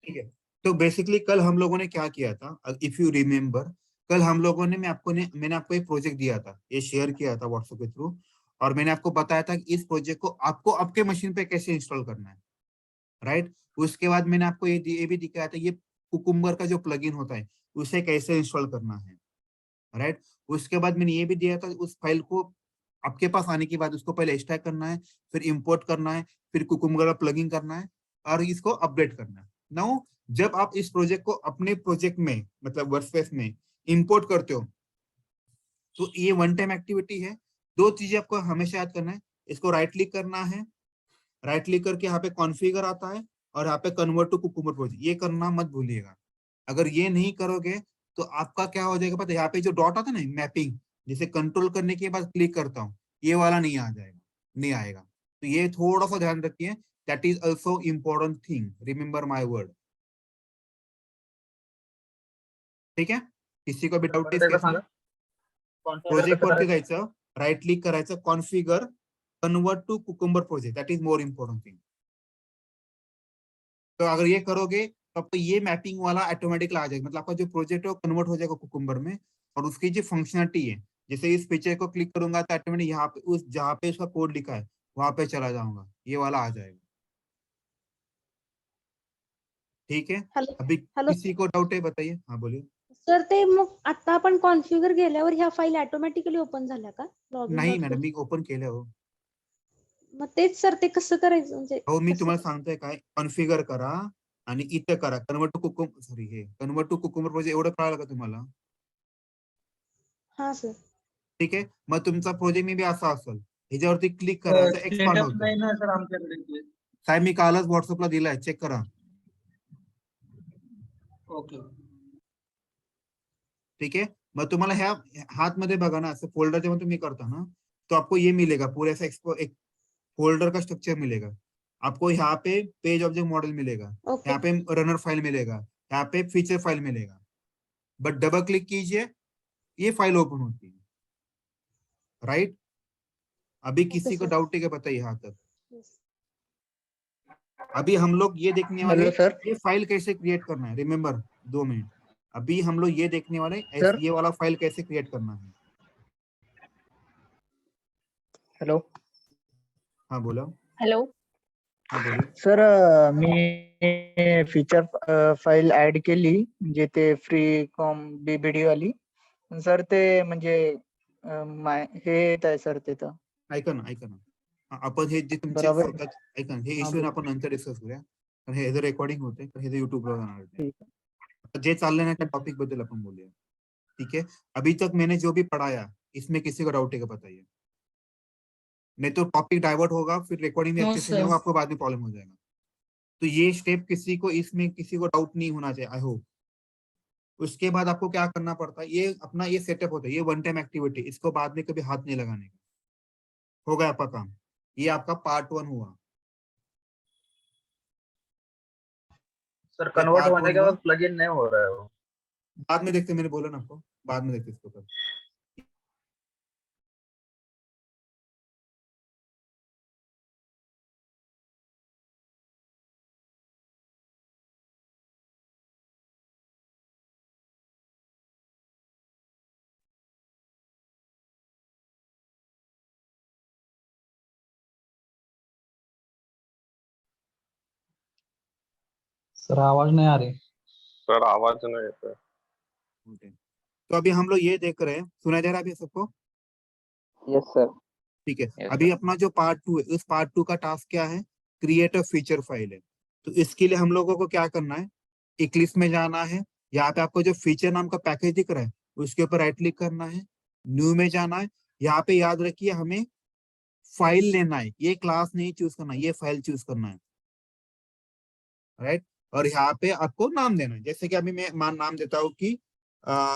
ठीक है, तो बेसिकली कल हम लोगों ने क्या किया था, इफ यू रिमेम्बर, कल हम लोगों ने मैंने आपको एक प्रोजेक्ट दिया था, ये शेयर किया था व्हाट्सएप के थ्रू, और मैंने आपको बताया था कि इस प्रोजेक्ट को आपको आपके मशीन पे कैसे इंस्टॉल करना है, राइट। उसके बाद मैंने आपको ये भी दिखाया था, ये कुकुम्बर का जो प्लगइन होता है उसे कैसे इंस्टॉल करना है, राइट। उसके बाद मैंने ये भी दिया था, उस फाइल को आपके पास आने के बाद उसको पहले एक्सट्रैक्ट करना है, फिर इंपोर्ट करना है, फिर कुकुम्बर का प्लगइन करना है और इसको अपडेट करना है। नाउ जब आप इस प्रोजेक्ट को अपने प्रोजेक्ट में मतलब वर्कस्पेस में इंपोर्ट करते हो, तो ये वन टाइम एक्टिविटी है। दो चीजें आपको हमेशा याद करना है, इसको राइट क्लिक करना है, राइट क्लिक करके यहाँ पे कॉन्फ़िगर आता है और यहाँ पे कन्वर्ट टू कुकुम्बर प्रोजेक्ट, ये करना मत भूलिएगा। अगर ये नहीं करोगे तो आपका क्या हो जाएगा पता है, यहाँ पे जो डॉट आता है ना मैपिंग, जिसे कंट्रोल करने के बाद क्लिक करता हूँ, ये वाला नहीं आ जाएगा, नहीं आएगा। तो ये थोड़ा सा ध्यान रखिए, that is also important thing, remember my word. ठीक है, किसी को भी डाउट इस केस में, प्रोजेक्ट वरती जायचं, राइट क्लिक करायचं, configure, convert to cucumber project, that is more important thing. तो अगर ये करोगे तो आपको ये मैपिंग वाला ऑटोमेटिकली आ जाएगा, मतलब आपका जो प्रोजेक्ट है वो कन्वर्ट हो जाएगा कुकुम्बर में, और उसकी जो फंक्शनलिटी है, जैसे इस पिक्चर को क्लिक करूंगा तो ऑटोमेटिक यहाँ पे उस जहाँ पे उसका कोड लिखा है वहां पे चला जाऊंगा, ये वाला आ जाएगा। ठीक है, हॅलो अभी हॅलो किसी को डाउट है बताइए, हाँ बोलिए। सर, ते मग आता आपण कॉन्फिगर केल्यावर ह्या फाईल ऑटोमॅटिकली ओपन झाल्या का लॉगिन नाही डॉट मॅडम, कॉम? मी ओपन केलं हो. मग तेच सर, ते कसं करायचं म्हणजे हो मी कसं? तुम्हाला सांगतोय काय, कॉन्फिगर करा आणि इथं करा कन्वर्ट टू कुकुम, सॉरी हे कन्वर्ट टू कुकुम्बर प्रोजेक्ट, एवढं कळालं का तुम्हाला? हा सर. ठीक आहे, मग तुमचा प्रोजेक्ट मे बी असा असेल, ह्याच्यावरती क्लिक करायचं, एक्सपांड सेटअप होतं. नाही ना सर आमच्याकडे. साहेब मी कालच व्हॉट्सअपला दिलाय, चेक करा. ओके. ठीक है, मग तुम्हाला ह्या हाथ मध्ये बघा ना, असं फोल्डर जेव्हा तुम्ही करता ना, तो आपको ये मिलेगा पूरे ऐसा एक फोल्डर का स्ट्रक्चर मिलेगा आपको। यहाँ पे पेज ऑब्जेक्ट मॉडल मिलेगा, ओके यहाँ पे रनर फाइल मिलेगा, यहाँ पे फीचर फाइल मिलेगा, बट डबल क्लिक कीजिए, ये फाइल ओपन होती है, राइट। अभी ओके किसी को सर. डाउट है क्या बताइए यहाँ तक? Yes. अभी हम लोग ये देखने वाले, हेलो सर. ये फाइल कैसे क्रिएट करना है, रिमेम्बर 2 मिनट, अभी हम लोग ये देखने वाले सर. ये वाला फाइल कैसे क्रिएट करना है। हॅलो हाँ बोलो. हॅलो. हाँ बोलिए. सर, मी फीचर फाईल ऍड केली, म्हणजे ते फ्री कॉम बीबीडी वाली. सर ते म्हणजे हे येत आहे सर तिथं. ऐका ना, ऐका ना, आपण हे जे तुमचे बरोबर. स्वतः, ऐका ना, हे हा, इश्यू बोल. आपण नंतर डिस्कस करूया, कारण हे रेकॉर्डिंग होते, तर हे युट्यूबला जाणार आहे. ठीक है. आता जे चाललंय ना त्या टॉपिक बद्दल आपण बोलूया. ठीक है, अभी तक मैंने जो भी पढ़ाया इसमें किसी को डाउट है क्या बताइए, नहीं तो टॉपिक डाइवर्ट होगा, फिर रिकॉर्डिंग भी No, अच्छे से sir. नहीं होगा, आपको बाद में प्रॉब्लम हो जाएगा। तो ये स्टेप किसी को इसमें किसी को डाउट नहीं होना चाहिए, आई होप। उसके बाद आपको क्या करना पड़ता है, ये अपना ये सेटअप होता है, ये वन टाइम एक्टिविटी, इसको बाद में कभी हाथ नहीं लगाने का, हो गया आपका काम, ये आपका पार्ट 1 हुआ। सर कन्वर्ट पार्ट होने 1 के हुआ, बाद प्लगइन नहीं हो रहा है वो. बाद में देखते, मैंने बोला ना आपको, बाद में देखते इसको कल। सर आवाज नहीं आ रही. सर आवाज नहीं आता है. Okay. तो अभी हम लोग ये देख रहे हैं, सुनाई दे रहा है अभी सबको? Yes sir. ठीक है, Yes, अभी sir. अपना जो पार्ट 2 है, उस पार्ट 2 का टास्क क्या है, क्रिएट अ फीचर फाइल है। तो इसके लिए हम लोगों को क्या करना है, इक्लिप्स में जाना है, यहाँ पे आपको जो फीचर नाम का पैकेज दिख रहा है उसके ऊपर राइट क्लिक करना है, न्यू में जाना है, यहाँ पे याद रखिए हमें फाइल लेना है, ये क्लास नहीं चूज करना है, ये फाइल चूज करना है, राइट। और यहाँ पे आपको नाम देना है, जैसे कि अभी मैं नाम देता हूँ कि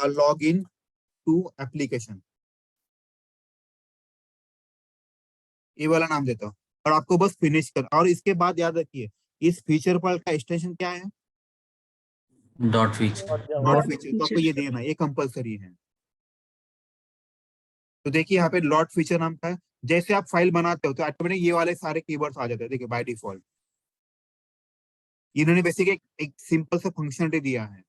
लॉग इन टू एप्लीकेशन, ये वाला नाम देता हूँ, और आपको बस फिनिश कर, और इसके बाद याद रखिए इस फीचर फाइल का एक्सटेंशन क्या है, डॉट फीचर। डॉट फीचर, तो आपको ये देना है, ये कंपलसरी है। तो देखिए यहाँ पे डॉट फीचर नाम का है, जैसे आप फाइल बनाते हो तो ऑटोमेटिक ये वाले सारे कीवर्ड्स आ जाते हैं, देखिए बाय डिफॉल्ट इन्होंने बेसिक एक सिंपल सा फंक्शनलिटी दिया है,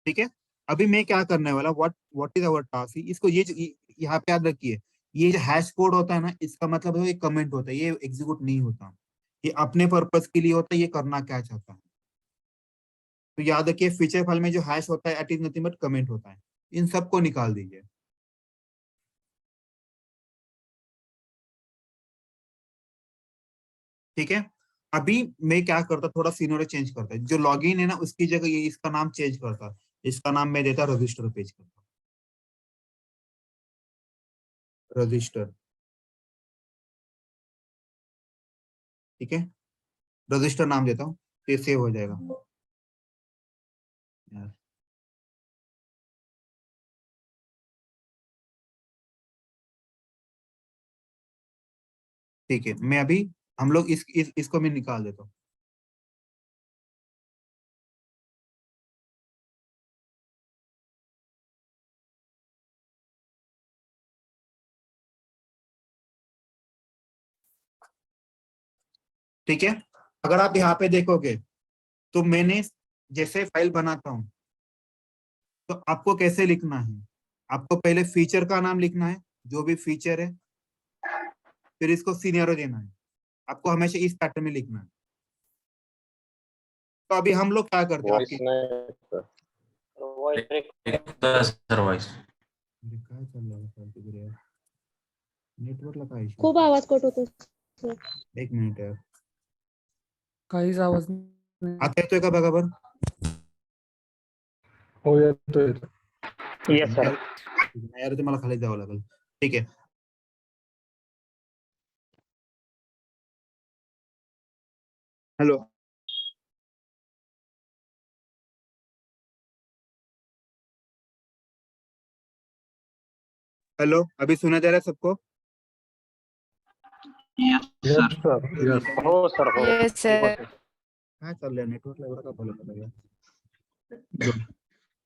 ठीक है। अभी मैं क्या करने वाला, व्हाट इज आवर टास्क, इसको यहाँ पे याद रखिए, ये जो हैश कोड होता है ना, इसका मतलब है ये कमेंट होता है, ये एग्जीक्यूट नहीं होता, ये अपने पर्पस के लिए होता है, ये करना क्या चाहता है। तो याद रखिए फीचर फाइल में जो हैश होता है, it is nothing but comment होता है, इन सबको निकाल दीजिए। ठीक है, अभी मैं क्या करता, थोड़ा सीनोरे चेंज करता है, जो लॉगिन है ना उसकी जगह ये इसका नाम चेंज करता, इसका नाम मैं देता रजिस्टर पेज करता, रजिस्टर, ठीक है, रजिस्टर नाम देता हूँ, तो ये सेव हो जाएगा यार। ठीक है, मैं अभी हम लोग इसको मैं निकाल देता हूँ। ठीक है, अगर आप यहाँ पे देखोगे तो मैंने जैसे फाइल बनाता हूँ तो आपको कैसे लिखना है, आपको पहले फीचर का नाम लिखना है, जो भी फीचर है, फिर इसको सिनेरियो देना है, आपको हमेशा इस पैटर्न में लिखना है। तो अभी हम लोग क्या करते हैं वॉइस आपके, नाही येत. सर वॉइस अरे काय चाललंय फालतू गिरी यार, नेटवर्कला काय इश्यू, खूप आवाज कट होतो सर. एक मिनिट यार, काहीच आवाज नाही. आता येतोय का बघा बरं? हो येतोय. Yes sir. यार ते मला खाली जावं लागेल, ठीक आहे। हेलो, हेलो, अभी सुना जा रहा है सबको? Yes sir yes. हो सर हो. Yes, sir. काय चाललंय नेटवर्कला एवढं का बोलत आहे? गुड,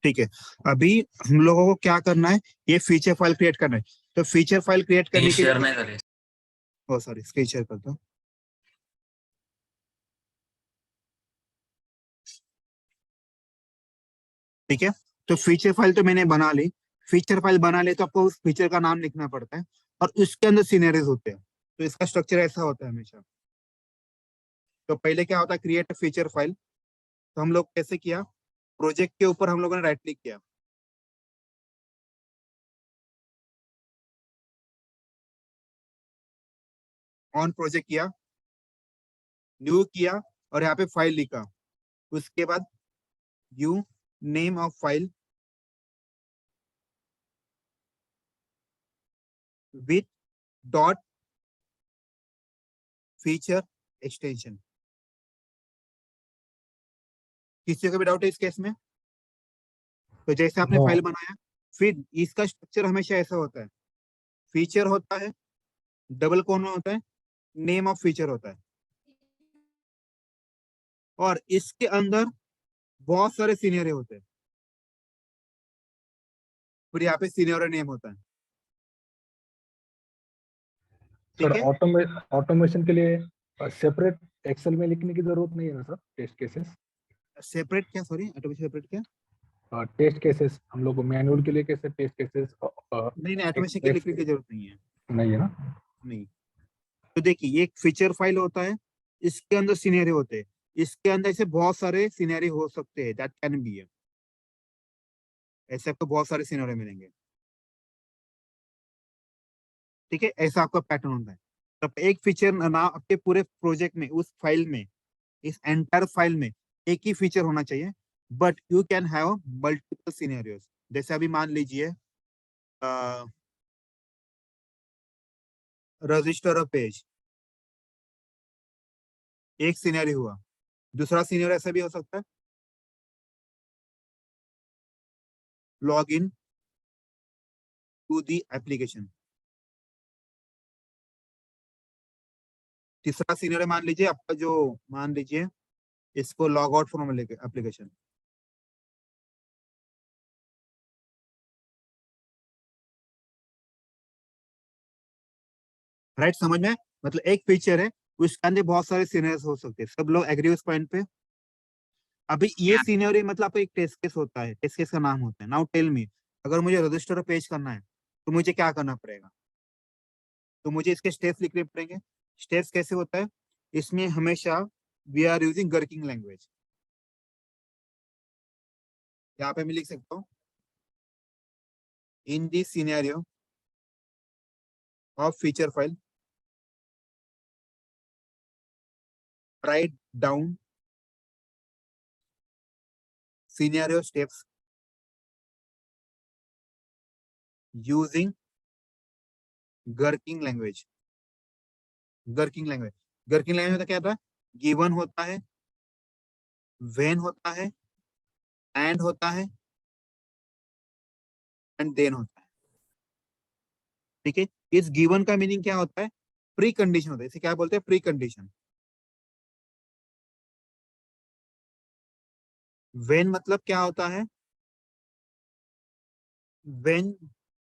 ठीक है, अभी हम लोगों को क्या करना है, ये फीचर फाइल क्रिएट करना है। तो फीचर फाइल क्रिएट करने के शेअर लिए, नाही झाले. ओ सॉरी, स्क्रीन शेयर करता हूँ। ठीक है, तो फीचर फाइल तो मैंने बना ली, फीचर फाइल बना ले तो आपको उस फीचर का नाम लिखना पड़ता है और उसके अंदर सिनेरियोज होते हैं, तो इसका स्ट्रक्चर ऐसा होता है हमेशा। तो पहले क्या होता है, क्रिएट फीचर फाइल, तो हम लोग कैसे किया, प्रोजेक्ट के ऊपर हम लोगों ने राइट क्लिक किया, ऑन प्रोजेक्ट किया, न्यू किया और यहाँ पे फाइल लिखा, उसके बाद you name of file with dot feature extension. किसी को भी डाउट है इस केस में? तो जैसे आपने No. फाइल बनाया, फिर इसका स्ट्रक्चर हमेशा ऐसा होता है, फीचर होता है, डबल कोन होता है, नेम ऑफ फीचर होता है, और इसके अंदर बहुत सारे सिनेरियो होते हैं, फिर यहाँ पे सिनेरियो नेम होता है। ठीक सर है, ऑटोमेशन के लिए सेपरेट एक्सेल में लिखने की जरूरत नहीं है ना सर? टेस्ट केसेस, सेपरेट क्या, सॉरी ऑटोमेशन सेपरेट क्या? टेस्ट केसेस हम लोग मैनुअल के लिए कैसे टेस्ट केसेस नहीं नहीं, ऑटोमेशन के लिखने की जरूरत नहीं है, नहीं है ना? नहीं। तो देखिए ये एक फीचर फाइल होता है, इसके अंदर सिनेरियो होते हैं, इसके अंदर ऐसे बहुत सारे सिनेरियो हो सकते हैं, दैट कैन बी, ऐसे आपको बहुत सारे सिनेरियो मिलेंगे। ठीक है, ऐसा आपका पैटर्न होता है। तो एक फीचर ना आपके पूरे प्रोजेक्ट में, उस फाइल में, इस एंटायर फाइल में एक ही फीचर होना चाहिए, but you can have multiple scenarios. जैसे अभी मान लीजिए रजिस्टर पेज, एक सिनेरियो हुआ, दूसरा सिनेरियो ऐसा भी हो सकता है, log in to the application. तीसरा सिनेरियो मान लीजिए आपका जो, मान लीजिए इसको log out from application. Right, समझ में? मतलब एक फीचर है, उसके अंदर बहुत सारे सीनियर्स हो सकते हैं, सब लोग एग्री उस पॉइंट पे। अभी ये सीनियर मतलब आपको एक टेस्ट केस होता है, टेस्ट केस का नाम होता है। नाउ टेल मी, अगर मुझे रजिस्टर पेज करना है तो मुझे क्या करना पड़ेगा? तो मुझे इसके स्टेप्स लिखने पड़ेंगे। स्टेप्स कैसे होता है? इसमें हमेशा we are using working language. यहाँ पे मैं लिख सकता हूँ, in this scenario of feature file write down scenario steps using working language। Working language, working language में क्या होता है? गिवन होता है, व्हेन होता है, एंड होता है, एंड देन होता है। ठीक है, इस गिवन का मीनिंग क्या होता है? प्री कंडीशन होता है। इसे क्या बोलते हैं? Pre condition. व्हेन मतलब क्या होता है? When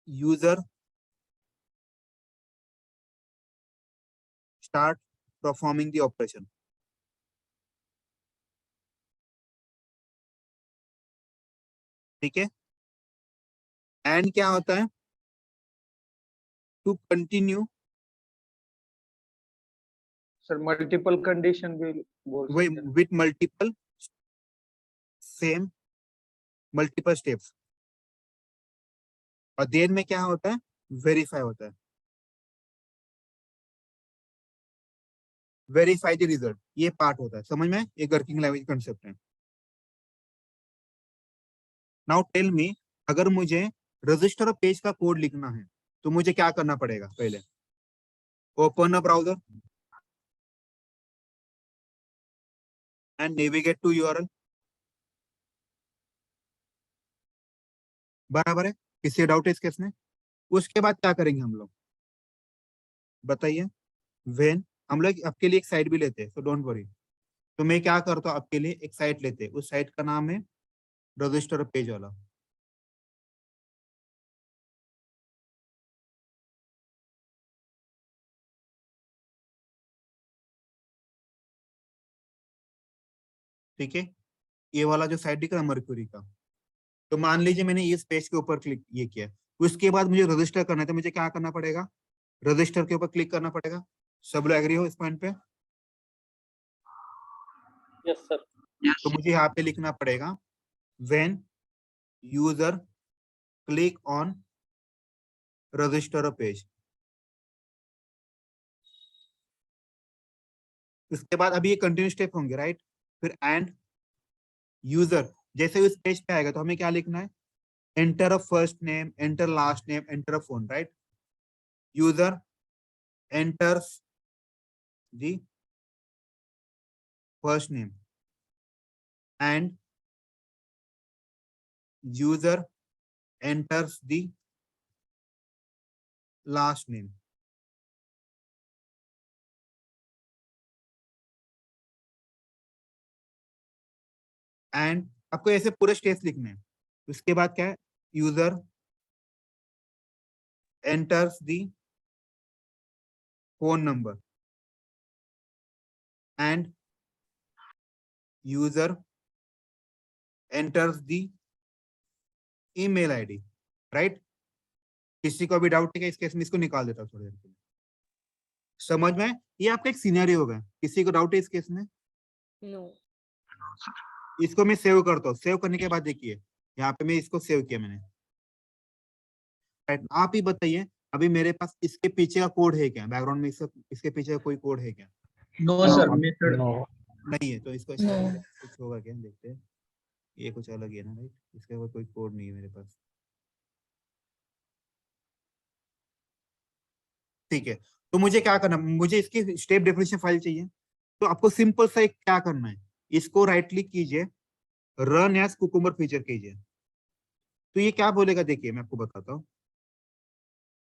user start performing the operation. ठीक है, एंड क्या होता है? To continue. Sir multiple condition भी बोल सकते हैं। With multiple same multiple steps. और देन में क्या होता है? वेरीफाई होता है, वेरीफाई द रिजल्ट। ये पार्ट होता है, समझ में? ये वर्किंग लैंग्वेज कंसेप्ट है। नाउ टेल मी, अगर मुझे रजिस्टर पेज का कोड लिखना है तो मुझे क्या करना पड़ेगा? पहले open a browser and navigate to URL. बराबर है? किसी डाउट है इस केस में? उसके बाद क्या करेंगे हम लोग, बताइए? व्हेन हम लोग आपके लिए एक साइट भी लेते हैं, सो डोंट वरी। तो मैं क्या करता हूँ, आपके लिए एक साइट लेते हैं, उस साइट का नाम है रजिस्टर पेज वाला। ठीक है, ये वाला जो साइट दिख रहा है मर्क्यूरी का। तो मान लीजिए मैंने इस पेज के ऊपर क्लिक ये किया, उसके बाद मुझे रजिस्टर करना है, तो मुझे क्या करना पड़ेगा? रजिस्टर के ऊपर क्लिक करना पड़ेगा। सब लोग एग्री हो इस पॉइंट पे? Yes sir. तो मुझे यहाँ पे लिखना पड़ेगा when user click on register page. उसके बाद अभी ये कंटिन्यू स्टेप होंगे, राइट? फिर एंड यूजर जैसे उस पेज पे आएगा तो हमें क्या लिखना है? Enter a first name, enter last name, enter a phone, right? User enters the first name and user enters the last name। And आपको ऐसे पूरे स्टेप्स लिखने हैं। उसके बाद क्या है? User enters the phone number and user enters the email ID, right? किसी को भी डाउट है इस केस में? इसको निकाल देता हूँ थोड़ी देर के लिए। समझ में? ये आपका एक सिनेरियो होगा। किसी को डाउट है इस केस में? नो। इसको मैं सेव करता हूँ। सेव करने के बाद देखिए, यहाँ पे मैं इसको सेव किया मैंने, राइट? आप ही बताइए, अभी मेरे पास इसके पीछे का कोड है क्या? बैकग्राउंड में इसके पीछे का कोई कोड है क्या? No sir, method no. नहीं है। तो इसको कुछ होगा क्या, देखते हैं। ये कुछ अलग है ना, राइट? इसके ऊपर कोई कोड नहीं है मेरे पास। ठीक है, तो मुझे क्या करना? मुझे इसकी स्टेप डेफिनेशन फाइल चाहिए। तो आपको सिंपल सा एक क्या करना है, इसको राइट क्लिक कीजिए, रन एज कुकुम्बर फीचर कीजिए। तो ये क्या बोलेगा देखिए, मैं आपको बताता हूँ।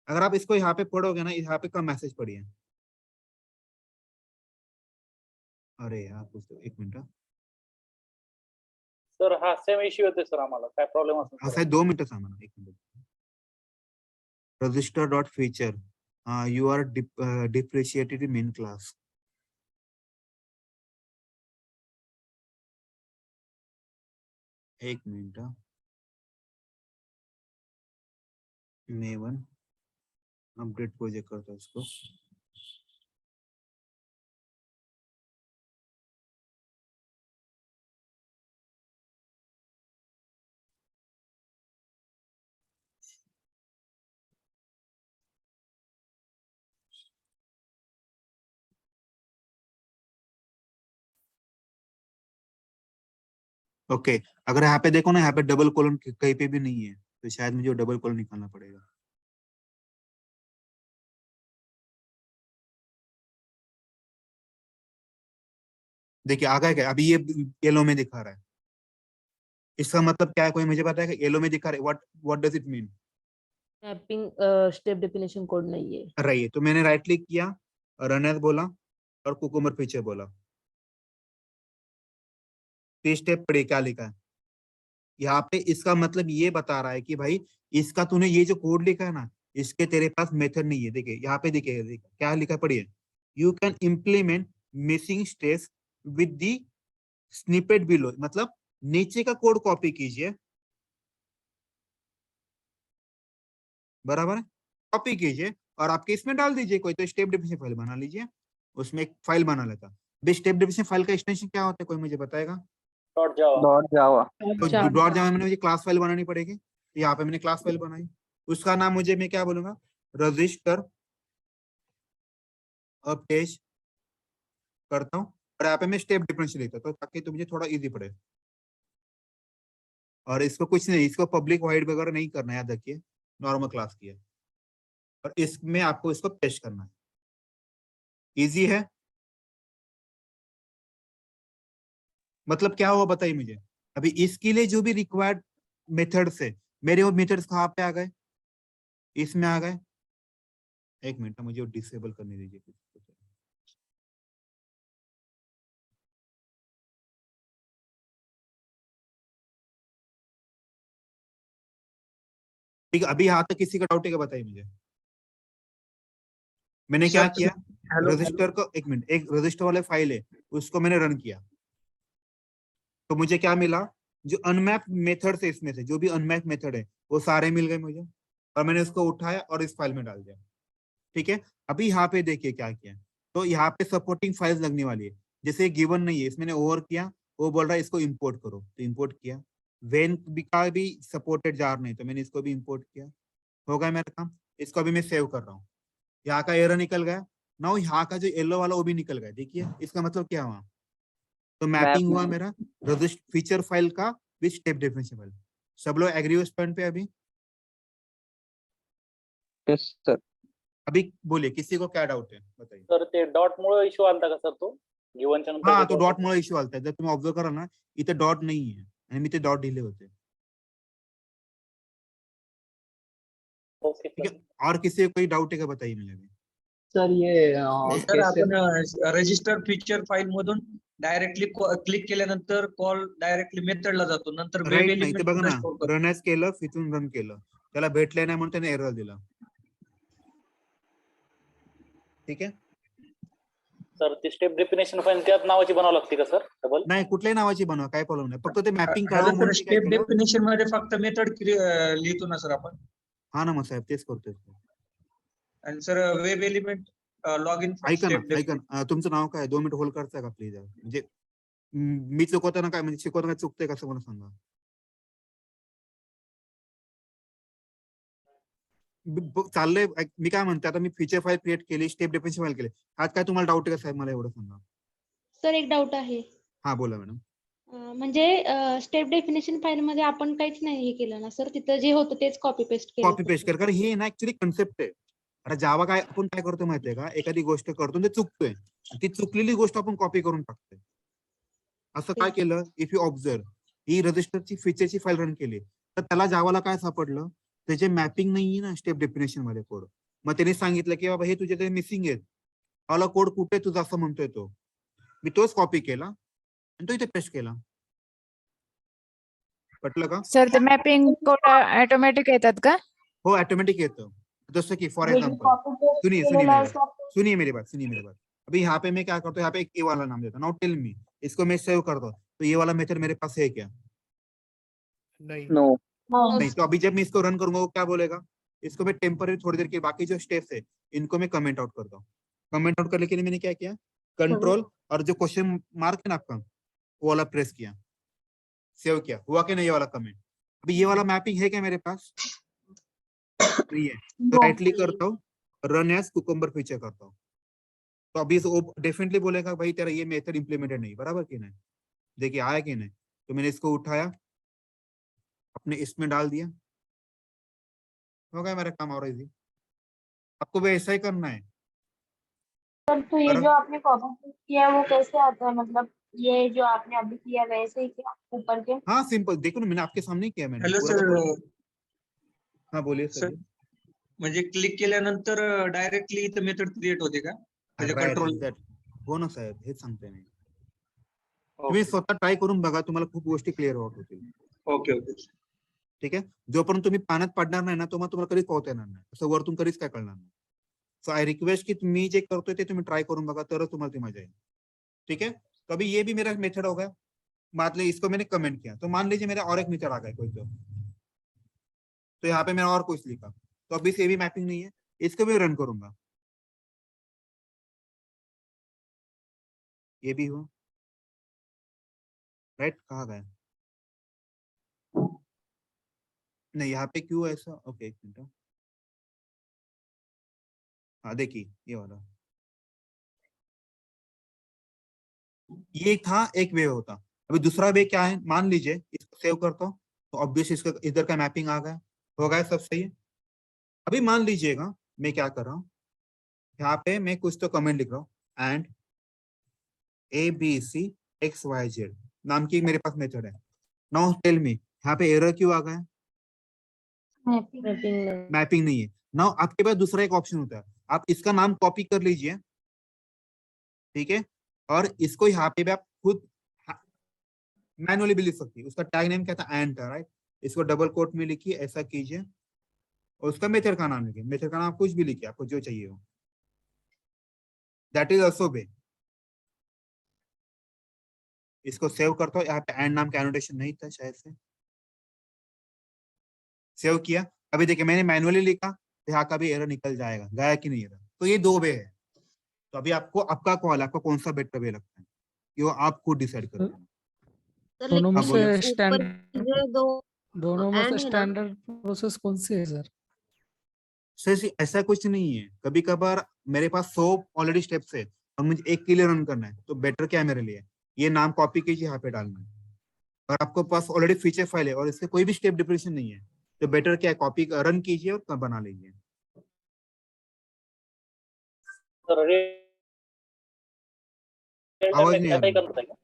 अगर आप इसको यहाँ पे पढ़ोगे ना, यहाँ पे का मैसेज पढ़िए। अरे यार कुछ तो, एक मिनट। सर हा सेम इश्यू येते सर आम्हाला, काय प्रॉब्लेम असेल हाँ सर? शायद 2 मिनट सामान, एक minute. Register dot feature, you are depreciated in main class। एक मिनट हाँ। Maven अपडेट प्रोजेक्ट करता हूँ इसको। ओके अगर यहाँ पे देखो ना, यहाँ पे डबल कॉलन कहीं पे भी नहीं है, तो शायद मुझे डबल कॉलन निकालना पड़ेगा। देखिए आ गया क्या, अभी ये येलो में दिखा रहा है, इसका मतलब क्या है, कोई मुझे पता है कि येलो में दिखा रहा है, what does it mean? Mapping step definition code नहीं है। रही है, तो मैंने राइट क्लिक किया, रन एज बोला और कुकुम्बर फीचर बोला। 3 स्टेप पढ़े क्या लिखा है यहाँ पे, इसका मतलब ये बता रहा है कि भाई इसका तूने ये जो कोड लिखा है ना, इसके तेरे पास मेथड नहीं है। देखिए यहाँ पे देखिए क्या लिखा है, पढ़िए। You can implement missing steps with the snippet below, मतलब नीचे का कोड कॉपी कीजिए, बराबर है, कॉपी कीजिए और आपके इसमें डाल दीजिए, कोई तो स्टेप डेफिनेशन फाइल बना लीजिए, उसमें एक फाइल बना लेता। स्टेप डेफिनेशन फाइल का एक्सटेंशन क्या होता है, कोई मुझे बताएगा? डॉट जावा। डॉट जावा। तो डॉट जावा में मुझे क्लास फाइल बनानी पड़ेगी, तो यहाँ पे मैंने क्लास फाइल बनाई, उसका नाम मुझे मैं क्या बोलूंगा, रजिस्टर पेज करता हूँ, और यहाँ पे मैं स्टेप डिफरेंस लिखता हूँ, तो ताकि तो मुझे थोड़ा इजी पड़े। और इसको कुछ नहीं, इसको पब्लिक वाइड वगैरह नहीं करना है, याद रखिए नॉर्मल क्लास की है, और इसमें आपको इसको पेस्ट करना है। इजी है, मतलब क्या हुआ बताइए मुझे। अभी इसके लिए जो भी रिक्वायर्ड मेथड्स है, मेरे वो मेथड्स कहाँ पे आ गए, इसमें आ गए। एक मिनट मुझे डिसेबल करने दीजिए। ठीक है, अभी यहाँ तक किसी का डाउट है क्या, बताइए मुझे। मैंने क्या किया, रजिस्टर को, एक मिनट, एक रजिस्टर वाले फाइल है उसको मैंने रन किया, तो मुझे क्या मिला, जो अनमैप मेथड है इसमें से, जो भी अनमैप मेथड है वो सारे मिल गए मुझे, और मैंने उसको उठाया और इस फाइल में डाल दिया। ठीक है, अभी यहाँ पे देखिए क्या किया, तो यहाँ पे सपोर्टिंग फाइल्स लगने वाली है, जैसे गिवन नहीं है, इसमें ओवर किया, वो बोल रहा है इसको इंपोर्ट करो, तो इंपोर्ट किया। वेन का भी सपोर्टेड जार नहीं, तो मैंने इसको भी इंपोर्ट किया, हो गया मेरा काम। इसको अभी मैं सेव कर रहा हूँ, यहाँ का एरर निकल गया ना, यहाँ का जो येलो वाला वो भी निकल गया। देखिए इसका मतलब क्या हुआ, तो मैपिंग हुआ मेरा रजिस्टर फीचर फाइल का विद स्टेप डेफिनेशन फाइल। सब लोग एग्री हो इस पॉइंट पे अभी? Yes sir. अभी बोलिए, किसी को क्या डाउट है बताइए। सर ते डॉट मुळे इश्यू आलता का सर, तो गिवनच्या नंतर हाँ, जे तो dot डॉट मुळे इश्यू आलता है, जर तुम्ही ऑब्झर्व करा ना, इथे डॉट नाही आहे आणि मी ते डॉट दिले होते। ओके ठीक सर। है, और किसी को कोई डाउट है क्या, बताइए मुझे अभी। सर ये सर आपण रजिस्टर फीचर फाईल मधून डायरेक्टली क्लिक केल्यानंतर कॉल डायरेक्टली मेथडला जातो, नंतर वेब राईट, नाही ते बघा एलिमेंट ना, स्टोर करतो. रन एज केलं, तिथून रन केलं, त्याला भेटले नाही म्हणून त्याने एरर दिला। ठीक आहे, सर ती स्टेप डेफिनेशन फाईल त्याच नावाची बनावं लागते का सर डबल? नाही कुठल्याही नावाची बनवा, काय प्रॉब्लेम नाही, फक्त ते मॅपिंग हॅलो कळावं सर, म्हणून मी काय स्टेप केलं। डेफिनेशन मध्ये फक्त मेथड लिहितो ना सर आपण, हा ना मग साहेब, तेच करतोय। आणि sir web element log in ऐका ना, स्टेप ऐका ना, तुमचं नाव काय, 2 मिनिट होल्ड करताय का प्लीज, म्हणजे मी चुकवताना काय, म्हणजे शिकवताना चुकतंय का असं मला सांगा। चाललंय, मी काय म्हणते, आता मी फीचर फाईल क्रिएट केली, स्टेप डेफिनेशन फाईल केली, आज काय तुम्हाला डाऊट आहे का साहेब, मला एवढं सांगा। सर एक डाऊट आहे, हा बोला मॅडम। म्हणजे स्टेप डेफिनेशन फाईल मध्ये आपण काहीच नाही हे केलं ना सर, तिथं जे होतं तेच कॉपी पेस्ट केलं कॉपी पेस्ट कर, कारण हे ना ऍक्च्युली कन्सेप्ट आहे। आता जावा काय, आपण काय करतो माहितीये का, एखादी गोष्ट करतो ते चुकतोय, ती चुकलेली गोष्ट आपण कॉपी करून टाकतोय। असं काय केलं, इफ यू ऑब्झर्व, ही रजिस्टरची फीचरची फाईल रन केली, तर त्याला जावाला काय सापडलं, त्याचे मॅपिंग नाहीये ना स्टेप डेफिनेशन मध्ये कोड, मग त्याने सांगितलं की बाबा हे तुझे ते मिसिंग आहेत, मला कोड कुठे तुझा असं म्हणतोय, तो मी तोच कॉपी केला आणि तो इथे पेस्ट केला। पटलं का सर ते मॅपिंग कोड ऑटोमॅटिक येतात का? हो, ऑटोमेटिक येतं, जैसे कि फॉर एग्जांपल, सुनिए मेरी बात, सुनिए मेरी बात। अभी यहाँ पे मैं क्या करता हूँ, यहाँ पे एक ए वाला नाम देता हूँ, नाउ टेल मी, इसको मैं सेव करता हूँ, तो ये वाला मेथड मेरे पास है क्या? नो नहीं, तो अभी जब मैं इसको रन करूंगा वो क्या बोलेगा, इसको मैं टेम्पररी थोड़ी देर के बाकी जो स्टेप्स है इनको मैं कमेंट आउट करता हूँ। कमेंट आउट करने के लिए मैंने क्या किया, कंट्रोल और जो क्वेश्चन मार्क है ना आपका वो वाला प्रेस किया, सेव किया, हुआ कि नहीं ये वाला कमेंट। अभी ये वाला मैपिंग है क्या मेरे पास, नहीं है, तो राइट क्लिक करता हूँ, रन एज कुकुम्बर फीचर करता हूँ, तो अभी डेफिनेटली बोलेगा भाई तेरा ये मेथड इंप्लीमेंटेड नहीं, बराबर कि नहीं, देखिए आया कि नहीं। तो मैंने इसको उठाया अपने इसमें डाल दिया, हो गया मेरा काम और इजी। आपको भी ऐसा ही करना है। सर तो ये बराबर। जो आपने कॉपी किया है वो कैसे आता है, मतलब ये जो आपने अभी किया वैसे ही क्या ऊपर के? हाँ सिंपल, देखो ना मैंने आपके सामने ही किया, मैंने हॅलो पूरा का सर, पूरा। हाँ बोलिए सर सर। म्हणजे क्लिक केल्यानंतर डायरेक्टली इथं मेथड क्रिएट होते का, म्हणजे कंट्रोल? हो ना साहेब, हेच सांगते मी, तुम्ही स्वतः ट्राय करून बघा, तुम्हाला खूप गोष्टी क्लिअर होतील. Okay okay. ठीक आहे, जोपर्यंत तुम्ही पाण्यात पडणार नाही ना तो मग तुम्हाला कधीच पोहता येणार नाही, असं वरतून कधीच काय कळणार नाही. सो आई रिक्वेस्ट की मी जे करतोय ते तुम्ही ट्राय करून बघा, तरच तुम्हाला ती मजा येईल. ठीक है, तो अभी ये भी मेरा मेथड हो गया, मान लीजिए इसको मैंने कमेंट किया, तो मान लीजिए मेरा और एक मेथड आ गया कोई, तो यहाँ पे मैंने और कुछ लिखा, तो अभी से भी मैपिंग नहीं है, इसको भी रन करूंगा, ये भी हो राइट, कहा गया नहीं, यहाँ पे क्यों ऐसा, ओके एक मिनट, हाँ देखिए ये वाला, ये था एक वे होता, अभी दूसरा वे क्या है, मान लीजिए इसको सेव करता हूँ, तो ऑब्वियस इसका इधर का मैपिंग आ गया, हो गया सब सही है। अभी मान लीजिएगा मैं क्या कर रहा हूँ, यहाँ पे मैं कुछ तो कमेंट लिख रहा हूँ, एंड ABC XYZ नाम की मेरे पास मेथड है। नाउ टेल मी यहाँ पे एरर क्यों आ गया, मैपिंग नहीं है। नाउ आपके पास दूसरा एक ऑप्शन होता है, आप इसका नाम कॉपी कर लीजिए, ठीक है, और इसको यहाँ पे भी आप खुद मैनुअली भी लिख सकती है, उसका टैग नेम क्या था, एंड था राइट, इसको डबल कोट में लिखिए, ऐसा कीजिए, और उसका मेथड का नाम लिखिए, मेथड का नाम कुछ भी लिखिए आपको जो चाहिए हो, दैट इज ऑल्सो वे। इसको सेव करता हूँ, यहाँ पे एंड नाम का एनोटेशन नहीं था शायद से, सेव किया, अभी देखिए मैंने मैनुअली लिखा, तो यहाँ का भी एरर निकल जाएगा, गया कि नहीं एरर, तो ये दो वे है। तो अभी आपको आपका कॉल, आपको कौन सा बेटर वे लगता है, ये आप खुद डिसाइड करते हैं। दोनों में हाँ, बोलो। से स्टैंडर्ड दोनों में से स्टैंडर्ड प्रोसेस कौन सी है सर? सर ऐसा कुछ नहीं है, कभी कभार मेरे पास 100 ऑलरेडी स्टेप्स है और मुझे एक के लिए रन करना है, तो बेटर क्या है मेरे लिए, ये नाम कॉपी कीजिए, यहाँ पे डालना है, और आपको पास ऑलरेडी फीचर फाइल है और इससे कोई भी स्टेप डिप्रेशन नहीं है, तो बेटर क्या है, कॉपी रन कीजिए और बना लीजिए। आवाज नहीं आ रहा,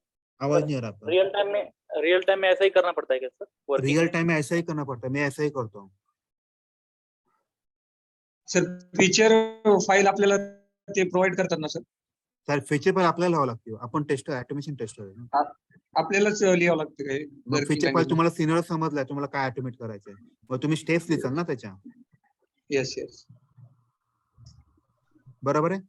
आवाज नहीं आ रहा, रियल टाइम में ऐसा ही करना पड़ता है क्या सर? रियल टाइम में ऐसा ही करना पड़ता है, मैं ऐसा ही करता हूँ सर फीचर फाईल आपल्याला ते प्रोव्हाइड करतात ना सर? सर फीचर फाइल आपल्याला लिहावं लागते, आपण टेस्टर ऑटोमेशन टेस्टर आहे ना, आपल्यालाच लिहावं लागतं काय मग फीचर फाइल तुम्हाला सिनियर समजलाय, तुम्हाला काय ऑटोमेट करायचंय, मग तुम्ही स्टेप्स लिहाल ना त्याच्या, येस येस बरोबर आहे.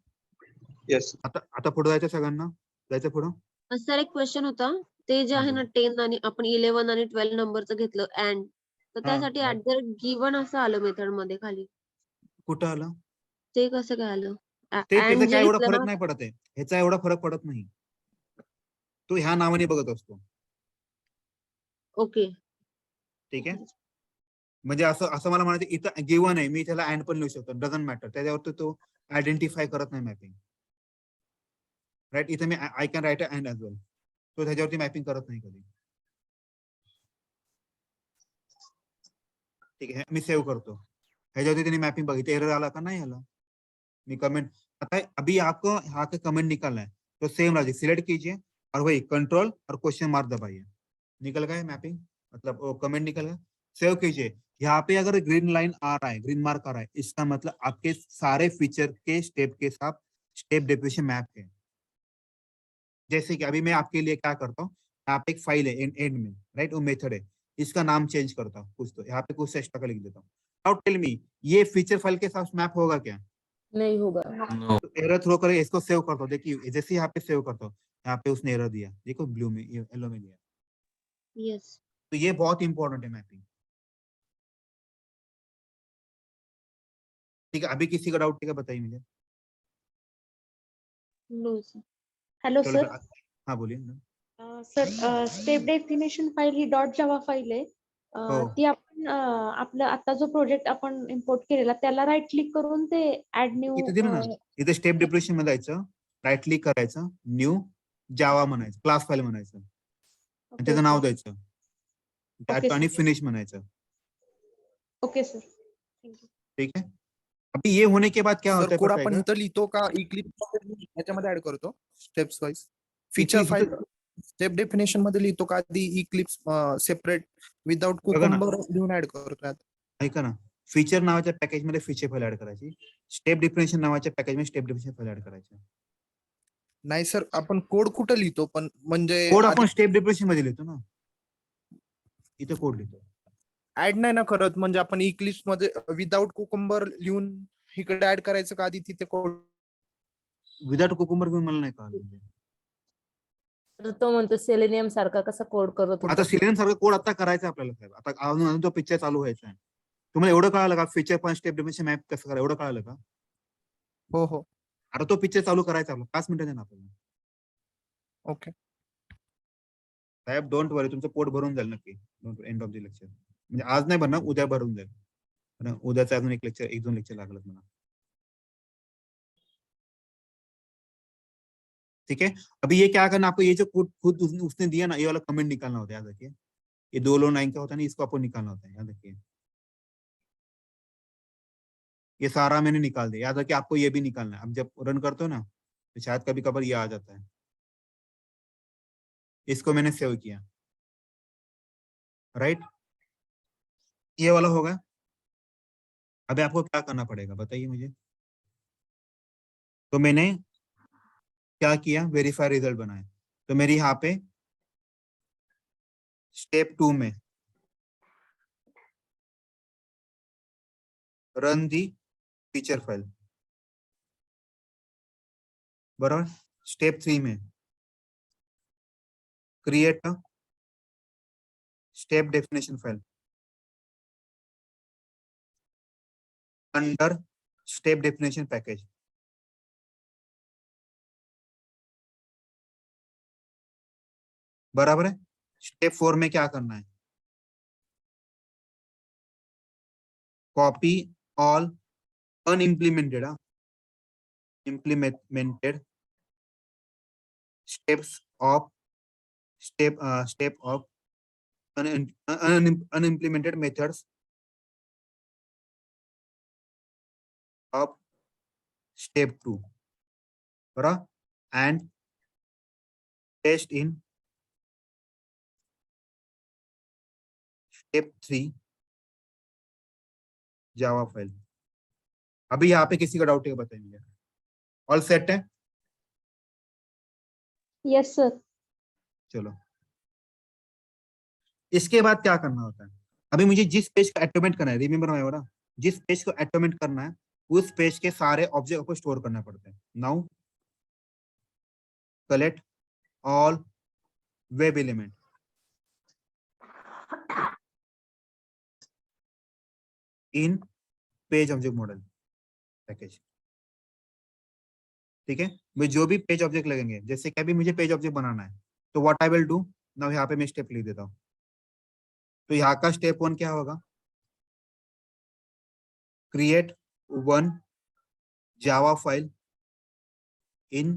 येस. आता पुढे जायचं सगळ्यांना, जायचं पुढं. सर एक क्वेश्चन होता, ते जे आहे ना 10 आणि आपण 11 आणि 12 नंबरचं घेतलं अँड, तर त्यासाठी ऍट द रेट गिवन असं आलं मेथड मध्ये खाली, कुठं आलं ते कसं काय आलं? ते, त्याचा काय एवढा फरक नाही पडत आहे, ह्याचा एवढा फरक पडत नाही, तो ह्या नावाने बघत असतो. ओके ठीक आहे, म्हणजे असं असं मला म्हणायचं, इथं गिवन आहे, मी त्याला अँड पण लिहू शकतो, डझंट मॅटर, त्याच्यावरती तो आयडेंटिफाय करत नाही मॅपिंग, राईट. इथे मी I can write and as well, तो त्याच्यावरती मॅपिंग करत नाही कधी. ठीक आहे, मी सेव्ह करतो, ह्याच्यावरती त्यांनी मॅपिंग बघितली, एरर आला का नहीं आला, मी कमेंट, आता अभी आपको यहाँ का कमेंट निकालना है, तो सेम लॉजिक, सिलेक्ट कीजिए और वही कंट्रोल और क्वेश्चन मार्क दबाइए, निकल गया मैपिंग, मतलब कमेंट निकल गया, सेव कीजिए. यहाँ पे अगर ग्रीन लाइन आ रहा है, ग्रीन मार्क आ रहा है, इसका मतलब आपके सारे फीचर के स्टेप के साथ स्टेप डेफिनेशन मैप है. जैसे कि अभी मैं आपके लिए क्या करता हूँ, यहाँ पे एक फाइल है एंड में, राइट, वो मेथड है, इसका नाम चेंज करता हूँ कुछ, तो यहाँ पे कुछ एक्स्ट्रा का लिख देता हूँ. नाउ टेल मी, ये फीचर फाइल के साथ मैप होगा क्या? नहीं होगा. तो एरर थ्रो कर इसको सेव करता हूँ, देखिए जैसे यहाँ पे सेव करता हूँ, यहाँ पे उसने एरर दिया, देखो ब्लू में, येलो में दिया. यस तो ये बहुत इंपॉर्टेंट है मैपिंग। ठीक है, अभी किसी का डाउट है बताइए मुझे। No sir. हेलो चलो सर। फिर हाँ बोलिए madam. Sir step definition file ही डॉट जावा फाईल आहे. हो. ती आपण आपलं आता जो प्रोजेक्ट आपण इम्पोर्ट केलेला त्याला राईट क्लिक करून ते ऍड न्यू इथे दिलं ना, इथे स्टेप डिप्रेशन मध्ये जायचं, राईट क्लिक करायचं, न्यू जावा म्हणायचं, क्लास फाईल म्हणायचं आणि त्याचं नाव द्यायचं ओके आणि सर. फिनिश म्हणायचं. Okay sir. थँक्यू. ठीक है, अभी ये होने के बाद क्या होता सर है कोड पता है आपण क्या? इथं लिहितो का इक्लिप्स याच्यामध्ये ऍड करतो steps wise feature Eclipse file step definition मध्ये लिहितो का आधी इक्लिप्स सेपरेट विदाउट बघा ना. कुकंबर लिहून ऍड करतो यात? ऐका ना, फीचर नावाच्या पॅकेज मध्ये फीचर फाईल ऍड करायची, स्टेप डिफिनेशन नावाच्या पॅकेज मध्ये स्टेप डिफिनेशन फाईल ऍड करायची. नाही सर, आपण कोड कुठं लिहितो पण म्हणजे कोड आपण स्टेप डिफिनेशन मध्ये लिहितो ना, इथे कोड लिहितो. ऍड नाही ना करत, म्हणजे आपण इक्लिप्स मध्ये विदाउट कुकंबर लिहून इकडे ऍड करायचं का आधी तिथे कोड? विदाउट कुकुंबर घेऊन मला नाही कळलं. तर तो म्हणतो सेलेनियम सारखा कसा कोड करत आता सिलेन सारखं कोड आता करायचं आपल्याला साहेब, आता अजून तो पिक्चर चालू व्हायचा आहे. तुम्हाला एवढं कळालं का फीचर पण स्टेप डिफिनेशन मॅप कसं करा, एवढं कळालं का? हो हो आता तो पिक्चर चालू करायचा आपला 5 मिनिटं देणार आपल्याला. ओके साहेब डोंट वरी, तुमचं पोट भरून जाईल नक्की एंड ऑफ द लेक्चर. म्हणजे आज नाही भरणार, उद्या भरून जाईल. उद्याचं अजून एक लेक्चर, 1-2 लेक्चर लागलं मला. ठीक है, अभी ये क्या करना आपको, ये जो खुद उसने दिया ना, ये वाला कमेंट निकालना होता है, याद रखिए. ये 2 लो 9 का होता है ना, इसको आपको निकालना होता है, याद रखिए. ये सारा मैंने निकाल दिया, याद रखिए आपको ये भी निकालना है. अब जब रन करते हो ना तो शायद कभी कभार ये आ जाता है. इसको मैंने सेव किया, राइट, ये वाला होगा. अभी आपको क्या करना पड़ेगा बताइए मुझे. तो मैंने क्या किया, वेरीफाई रिजल्ट बनाया. तो मेरी यहाँ पे स्टेप 2 में रन दी फीचर फाइल, बराबर. स्टेप 3 में create a step definition file under step definition package. बराबर है. स्टेप 4 में क्या करना है, copy all unimplemented implemented steps of step of unimplemented methods of step 2, right? And paste in step 3 Java file. अभी यहाँ पे किसी का डाउट है बताइए मुझे. ऑल सेट है? Yes sir. चलो, इसके बाद क्या करना होता है, अभी मुझे जिस पेज को ऑटोमेट करना है, रिमेंबर माय वर्ड, जिस पेज को ऑटोमेट करना है उस पेज के सारे ऑब्जेक्ट को स्टोर करना पड़ता है. Now collect all web element in page object model package. ठीक है, मैं जो भी पेज ऑब्जेक्ट लगेंगे, जैसे कि अभी मुझे पेज ऑब्जेक्ट बनाना है, तो what I will do now, यहाँ पे मैं स्टेप लिख देता हूँ. तो यहाँ का स्टेप 1 क्या होगा, create 1 Java file in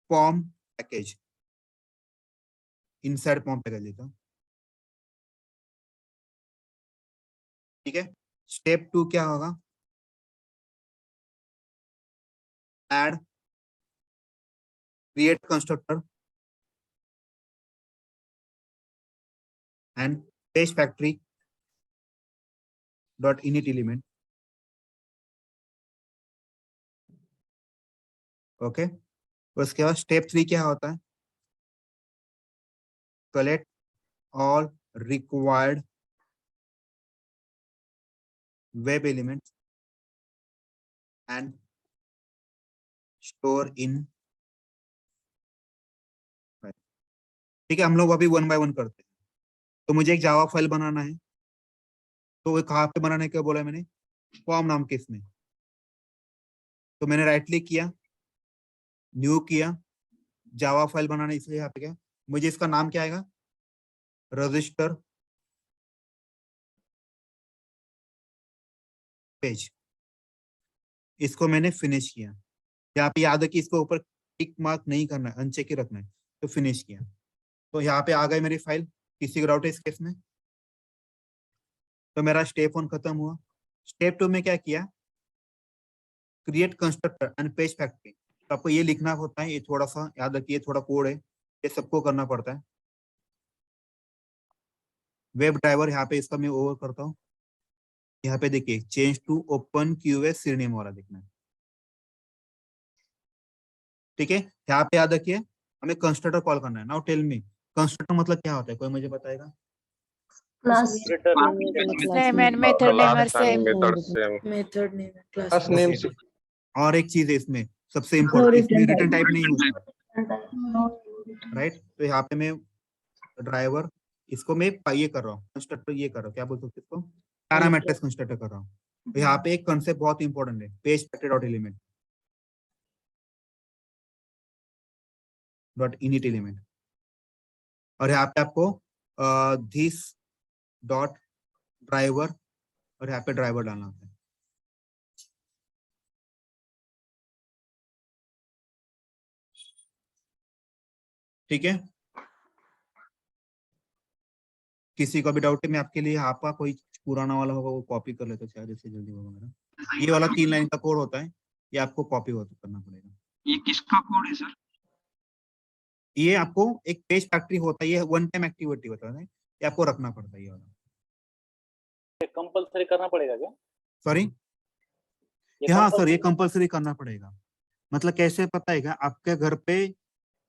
form package, inside form package लेता हूँ. ठीक है, स्टेप 2 क्या होगा, add create constructor and page factory dot init element. Okay, उसके बाद स्टेप 3 क्या होता है, collect all required web elements and store in. ठीक है, हम लोग अभी 1 by 1 करते हैं. तो मुझे एक जावा फाइल बनाना है, तो वो कहाँ पे बनाने का बोला मैंने, फॉर्म नाम के इसमें। तो मैंने राइट क्लिक किया, न्यू किया, जावा फाइल बनाना, इसलिए यहाँ पे क्या, मुझे इसका नाम क्या आएगा, रजिस्टर पेज। इसको मैंने फिनिश किया। यहाँ पे याद है कि इसको ऊपर टिक मार्क नहीं करना है, अनचेक ही रखना है। तो फिनिश किया, तो यहाँ पे आ गई मेरी फाइल। किसी का डाउट है इस केस में? तो मेरा स्टेप 1 खत्म हुआ। स्टेप 2 में क्या किया, create constructor and page factory. तो आपको ये लिखना होता है, ये थोड़ा सा याद रखिए, थोड़ा कोड है, ये सबको करना पड़ता है। वेब ड्राइवर यहाँ पे इसका मैं ओवर करता हूँ। यहाँ पे देखिए चेंज टू ओपन क्यूएस सीरीनेम वाला देखना है, ठीक है। यहाँ पे याद रखिए हमें कंस्ट्रक्टर कॉल करना है। नाउ टेल मी, कंस्ट्रक्टर मतलब क्या होता है, कोई मुझे बताएगा? मेथड नेम और same method same method name class name और एक चीज है इसमें सबसे इम्पोर्टेंट, इसमें रिटर्न टाइप नहीं होता, राइट। तो यहाँ पे मैं ड्राइवर, इसको मैं ये कर रहा हूँ, कंस्ट्रक्टर ये कर रहा हूँ, क्या बोल सकते इसको, पैरामीटर्स कंस्ट्रक्टर कर रहा हूँ। तो यहाँ पे एक कंसेप्ट बहुत इंपॉर्टेंट है, page factory dot element dot init element, और यहाँ पे आपको दिस डॉट ड्राइवर, और यहाँ पे ड्राइवर डालना होता है, ठीक है। किसी का भी डाउट है, मैं आपके लिए आपका कोई पुराना वाला होगा वो कॉपी कर लेते शायद, इससे जल्दी होगा मेरा। ये वाला 3 लाइन का कोड होता है, ये आपको कॉपी करना पड़ेगा। ये किसका कोड है सर? ये आपको एक पेज फैक्ट्री होता है, ये वन टाइम एक्टिविटी होता है, ये आपको रखना पड़ता है ये वाला। कंपलसरी करना पड़ेगा क्या? सॉरी, हाँ सर, ये कंपलसरी करना पड़ेगा। मतलब कैसे पता है क्या, आपके घर पे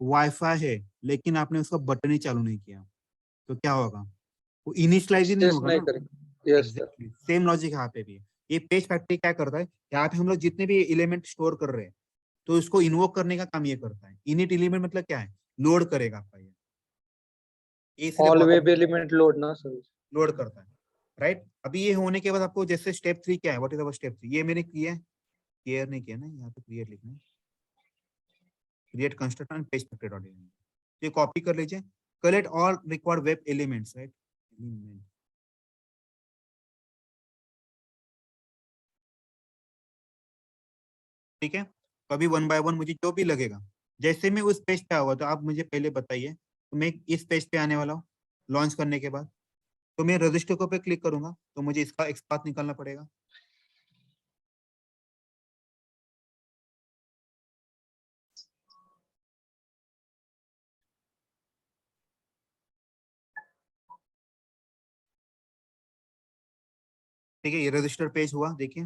वाईफाई है लेकिन आपने उसका बटन ही चालू नहीं किया, तो क्या होगा, वो इनिशियलाइज ही नहीं होगा ना। सेम लॉजिक यहाँ पे भी है। ये पेज फैक्ट्री क्या करता है, यहाँ पे हम लोग जितने भी एलिमेंट स्टोर कर रहे हैं, तो इसको इन्वोक करने का काम ये करता है। इनिट एलिमेंट मतलब क्या है, लोड करेगा आपका ये ऑल वेब एलिमेंट लोड ना सर, लोड करता है, राइट। अभी ये होने के बाद आपको जैसे स्टेप 3 क्या है, व्हाट इज अवर स्टेप 3, ये मैंने किया है, क्लियर नहीं किया ना, यहाँ पे क्लियर लिखना है, create constructor and page factory dot element. ये कॉपी कर लीजिए, collect all required web elements, right, ठीक है। तो अभी 1 बाय 1 मुझे जो भी लगेगा, जैसे मैं उस पेज पे आऊंगा तो आप मुझे पहले बताइए। तो मैं इस पेज पे आने वाला हूँ लॉन्च करने के बाद, तो मैं रजिस्टर को पे क्लिक करूंगा, तो मुझे इसका एक्सपाथ निकालना पड़ेगा। ठीक है, ये रजिस्टर पेज हुआ, देखिए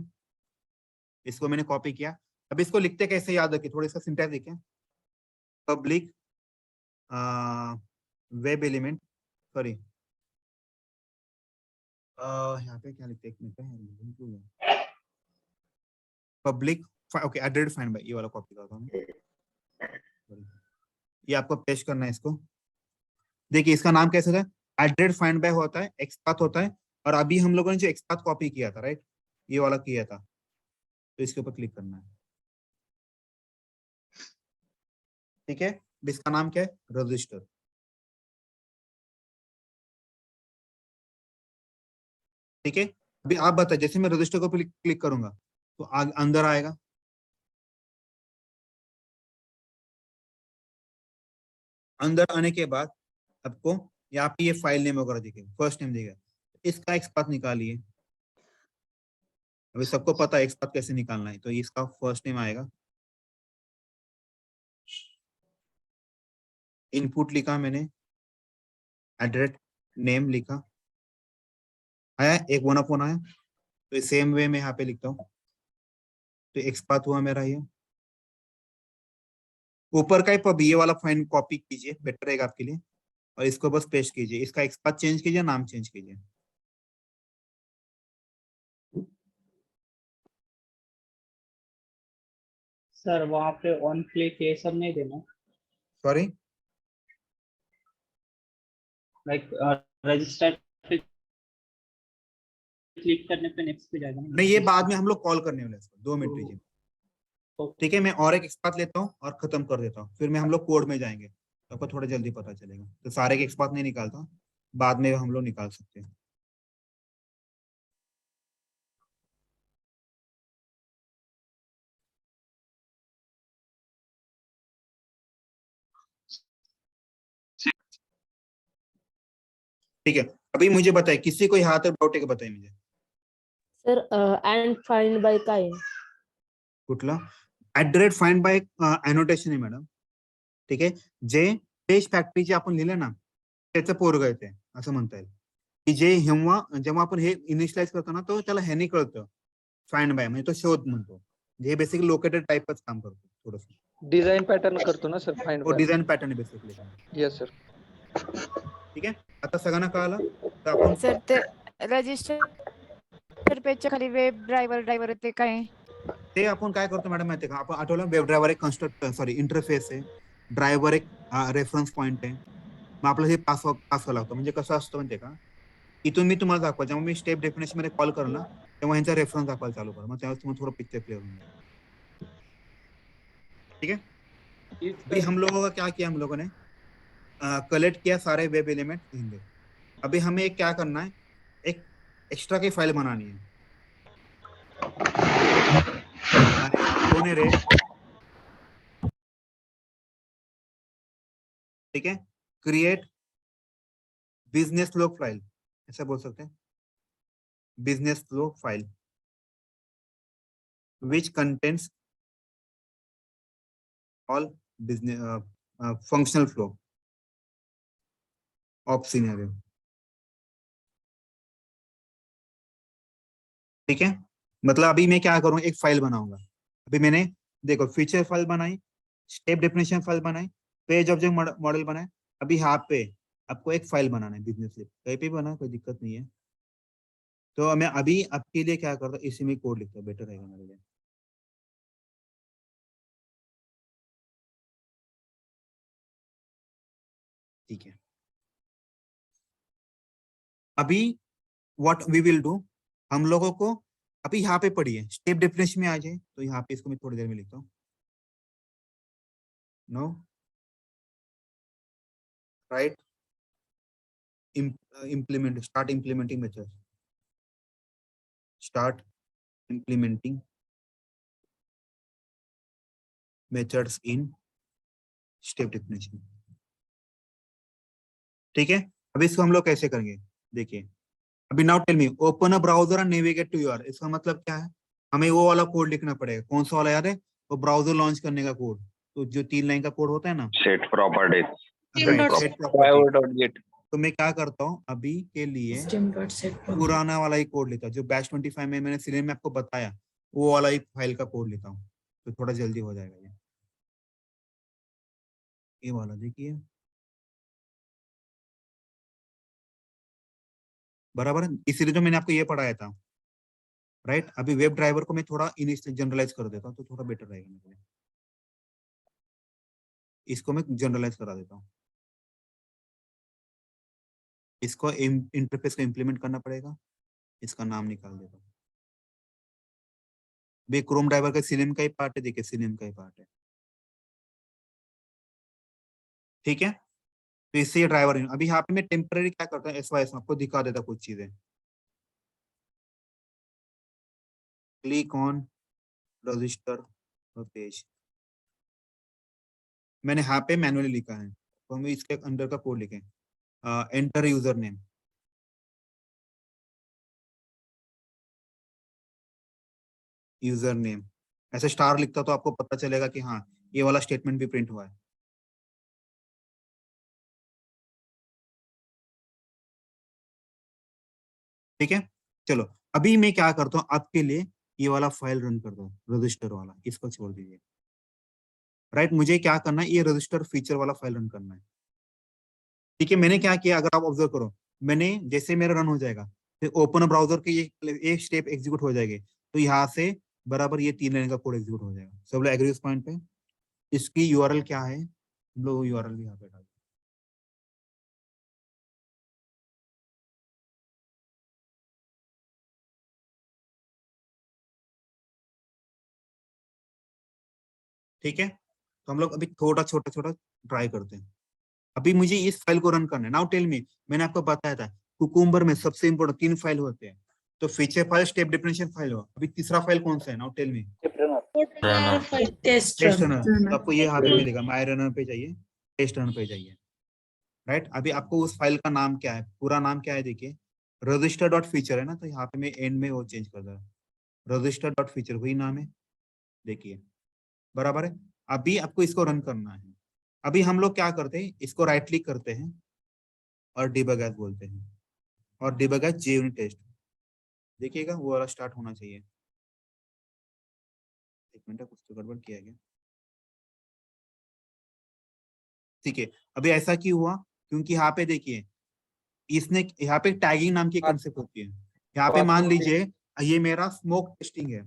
इसको मैंने कॉपी किया। अब इसको लिखते कैसे याद रखिए, थोड़ा सा सिंटैक्स देखिए, पब्लिक वेब एलिमेंट, सॉरी यहाँ पे क्या लिखते हैं, public, okay, address find by, ये वाला कॉपी करता हूँ, ये आपको पेस्ट करना है इसको। देखिए इसका नाम कैसे था, एड्रेस फाइंड बाय होता है, एक्सपाथ होता है, और अभी हम लोगों ने जो एक्सपाथ कॉपी किया था, राइट, ये वाला किया था, तो इसके ऊपर क्लिक करना है, ठीक है। इसका नाम क्या है, रजिस्टर, ठीक है। अभी आप बताइए, जैसे मैं रजिस्टर को क्लिक करूंगा तो अंदर आएगा, अंदर आने के बाद आपको यहाँ पे ये फाइल नेम वगैरह दिखेगा, फर्स्ट नेम दिखेगा, इसका एक्सपाथ निकालिए। अभी सबको पता है एक्सपाथ कैसे निकालना है, तो इसका फर्स्ट नेम आएगा, इनपुट लिखा मैंने, एड्रेस नेम लिखा, आया एक 1/1 आया, तो सेम वे में यहाँ पे लिखता हूँ, तो एक्सपाथ हुआ मेरा ये। ऊपर का ये वाला फाइल कॉपी कीजिए, बेटर रहेगा आपके लिए, और इसको बस पेस्ट कीजिए, इसका एक्सपाथ चेंज कीजिए, नाम चेंज कीजिए। सर वहाँ पे ऑन क्लिक ये सब नहीं देना, सॉरी, लाइक रजिस्टर पे क्लिक करने पे नेक्स्ट पे जाएगा ना? नहीं, ये बाद में हम लोग कॉल करने वाले हैं इसको, 2 मिनट दीजिए। ठीक है, मैं और एक एक्सपाथ लेता हूँ और खत्म कर देता हूँ, फिर मैं हम लोग कोड में जाएंगे तो आपको थोड़ा जल्दी पता चलेगा। तो सारे के एक्सपाथ नहीं निकालता, बाद में हम लोग निकाल सकते हैं। ठीक है, अभी मुझे बताइए, किसी को यहाँ तक डाउट है कि बताइए मुझे। सर अँड फाइंड बाय काय आहे? कुठला? @find by अनोटेशन आहे मॅडम. ठीक आहे, जे पेज फॅक्टरीचे आपण लिहिलं ना त्याचं पोरग आहे ते, असं म्हणता येईल की जे जेव्हा आपण हे इनिशियलाइज करतो ना, तो त्याला ह्यानी कळतं, फाइंड बाय म्हणजे तो शोध म्हणतो. हे बेसिकली लोकेटेड टाइपच काम करतो थोडस. डिझाईन पॅटर्न करतो ना सर फाइंड तो design pattern basically. Yes sir. ठीक आहे, आता सगळ्यांना कळालं तर आपण सर ते रजिस्टर पेजच्या खाली वेब ड्रायव्हर ते काय? ते आपण काय करतो मॅडम माहितीये का, आपण आठवलं वेब ड्रायव्हर एक इंटरफेस आहे, ड्रायव्हर एक रेफरन्स पॉइंट आहे, मग आपलं हे पासवा लागतो. म्हणजे कसं असतं माहितीये का, इथून मी तुम्हाला दाखवा, जेव्हा मी स्टेप डेफिनेशन मध्ये कॉल करेल ना तेव्हा ह्यांचा रेफरन्स दाखवायला चालू करा, मग त्यावेळेस तुम्हाला थोडं पिक्चर क्लियर होईल. ठीक है, अभी हम लोगों का क्या किया, हम लोगों ने कलेक्ट किया सारे वेब एलिमेंट हिंदे. अभी हमें एक क्या करना है, एक एक्स्ट्रा की फाइल बनानी है. कोने रे, ठीक है, क्रिएट बिजनेस फ्लो फाइल, ऐसा बोल सकते हैं, business flow file which contains all business functional flow of scenario. ठीक है, मतलब अभी मैं क्या करूं, एक फाइल बनाऊंगा. अभी मैंने देखो फीचर फाइल बनाई, स्टेप डेफिनेशन फाइल बनाई, पेज ऑब्जेक्ट मॉडल बनाए. अभी यहाँ पे आपको एक फाइल बनाना है, बिजनेस लिप कहीं पे बना, कोई दिक्कत नहीं है. तो मैं अभी आपके लिए क्या करता हूँ, इसी में कोड लिखता हूँ, बेटर रहेगा मेरे लिए. ठीक है, अभी व्हाट वी विल डू, हम लोगों को अभी यहाँ पे पढ़िए, स्टेप डेफिनेशन में आ जाए. तो यहाँ पे इसको मैं थोड़ी देर में लिखता हूँ. No right, implement, start implementing methods, start implementing methods in step definition. ठीक है, अब इसको हम लोग कैसे करेंगे देखिए. अभी now tell me, open a browser and navigate to URL. इसका मतलब क्या है, हमें वो वाला कोड लिखना पड़ेगा. कौन सा वाला याद है, वो ब्राउजर लॉन्च करने का कोड. तो जो 3 लाइन का कोड होता है ना, सेट प्रॉपर्टीज, तो मैं क्या करता हूँ अभी के लिए पुराना वाला ही कोड लेता हूँ, जो बैच 25 में मैंने सीरियल में आपको बताया, वो वाला ही फाइल का कोड लेता हूँ, तो थोड़ा जल्दी हो जाएगा. ये वाला देखिए, बराबर है, इसीलिए तो मैंने आपको ये पढ़ाया था. राइट, अभी वेब ड्राइवर को मैं थोड़ा इनिशियल जनरलाइज कर देता हूँ, तो थोड़ा बेटर रहेगा मेरे लिए. इसको मैं जनरलाइज करा देता हूँ. इसको इंटरफेस को इम्प्लीमेंट करना पड़ेगा, इसका नाम निकाल देता हूँ. बे क्रोम ड्राइवर का सिनेम का ही पार्ट है, देखिए सिनेम का ही पार्ट है. ठीक है, तो इससे ये ड्राइवर, अभी यहाँ पे मैं टेम्पररी क्या करता हूँ, एसवाईएस आपको दिखा देता कुछ चीजें. क्लिक ऑन रजिस्टर पेज, मैंने यहाँ पे मैनुअली लिखा है, तो हम इसके अंदर का कोड लिखें. Enter user name, user name ऐसे स्टार लिखता तो आपको पता चलेगा कि हाँ ये वाला स्टेटमेंट भी प्रिंट हुआ है. ठीक है, चलो अभी मैं क्या करता हूँ आपके लिए, ये वाला फाइल रन करता हूँ, रजिस्टर वाला, इसको छोड़ दीजिए. राइट, मुझे क्या करना है, ये रजिस्टर फीचर वाला फाइल रन करना है. ठीक है, मैंने क्या किया, अगर आप ऑब्जर्व करो, मैंने जैसे मेरा रन हो जाएगा, फिर ओपन ब्राउजर के ये स्टेप एग्जीक्यूट हो जाएगी, तो यहाँ से बराबर ये 3 लाइन का कोड एग्जीक्यूट हो जाएगा. सब लोग एग्री इस पॉइंट पे. इसकी यूआरएल क्या है, हम लोग यूआरएल यहाँ पे डाल ठीक है, तो हम लोग अभी थोड़ा छोटा छोटा ट्राई करते हैं। अभी मुझे इस फाइल को रन करना है। नाउ टेल मी, मैंने आपको बताया था कुकुम्बर में सबसे इंपोर्टेंट 3 फाइल होते हैं, तो feature file, step differential file हो। अभी तीसरा फाइल कौन सा है? Now tell me. Test runner. तो आपको ये यहाँ पे मिलेगा, माय रनर पे जाइए, टेस्ट रनर पे जाइए, राइट। अभी आपको उस फाइल का नाम क्या है, पूरा नाम क्या है देखिए, रजिस्टर डॉट फीचर है ना, तो यहाँ पे मैं एंड में वो चेंज कर रहा, रजिस्टर डॉट फीचर वही नाम है, देखिए बराबर है। अभी आपको इसको रन करना है। अभी हम लोग क्या करते हैं, इसको राइट क्लिक करते हैं और डिबग एज बोलते हैं, और डिबग एज JUnit टेस्ट, देखिएगा वो वाला स्टार्ट होना चाहिए। एक मिनट, कुछ तो गड़बड़ किया गया। ठीक है, अभी ऐसा क्यों हुआ, क्योंकि यहाँ पे देखिए इसने यहाँ पे टैगिंग नाम की कंसेप्ट होती है। यहाँ पे मान लीजिए ये मेरा स्मोक टेस्टिंग है,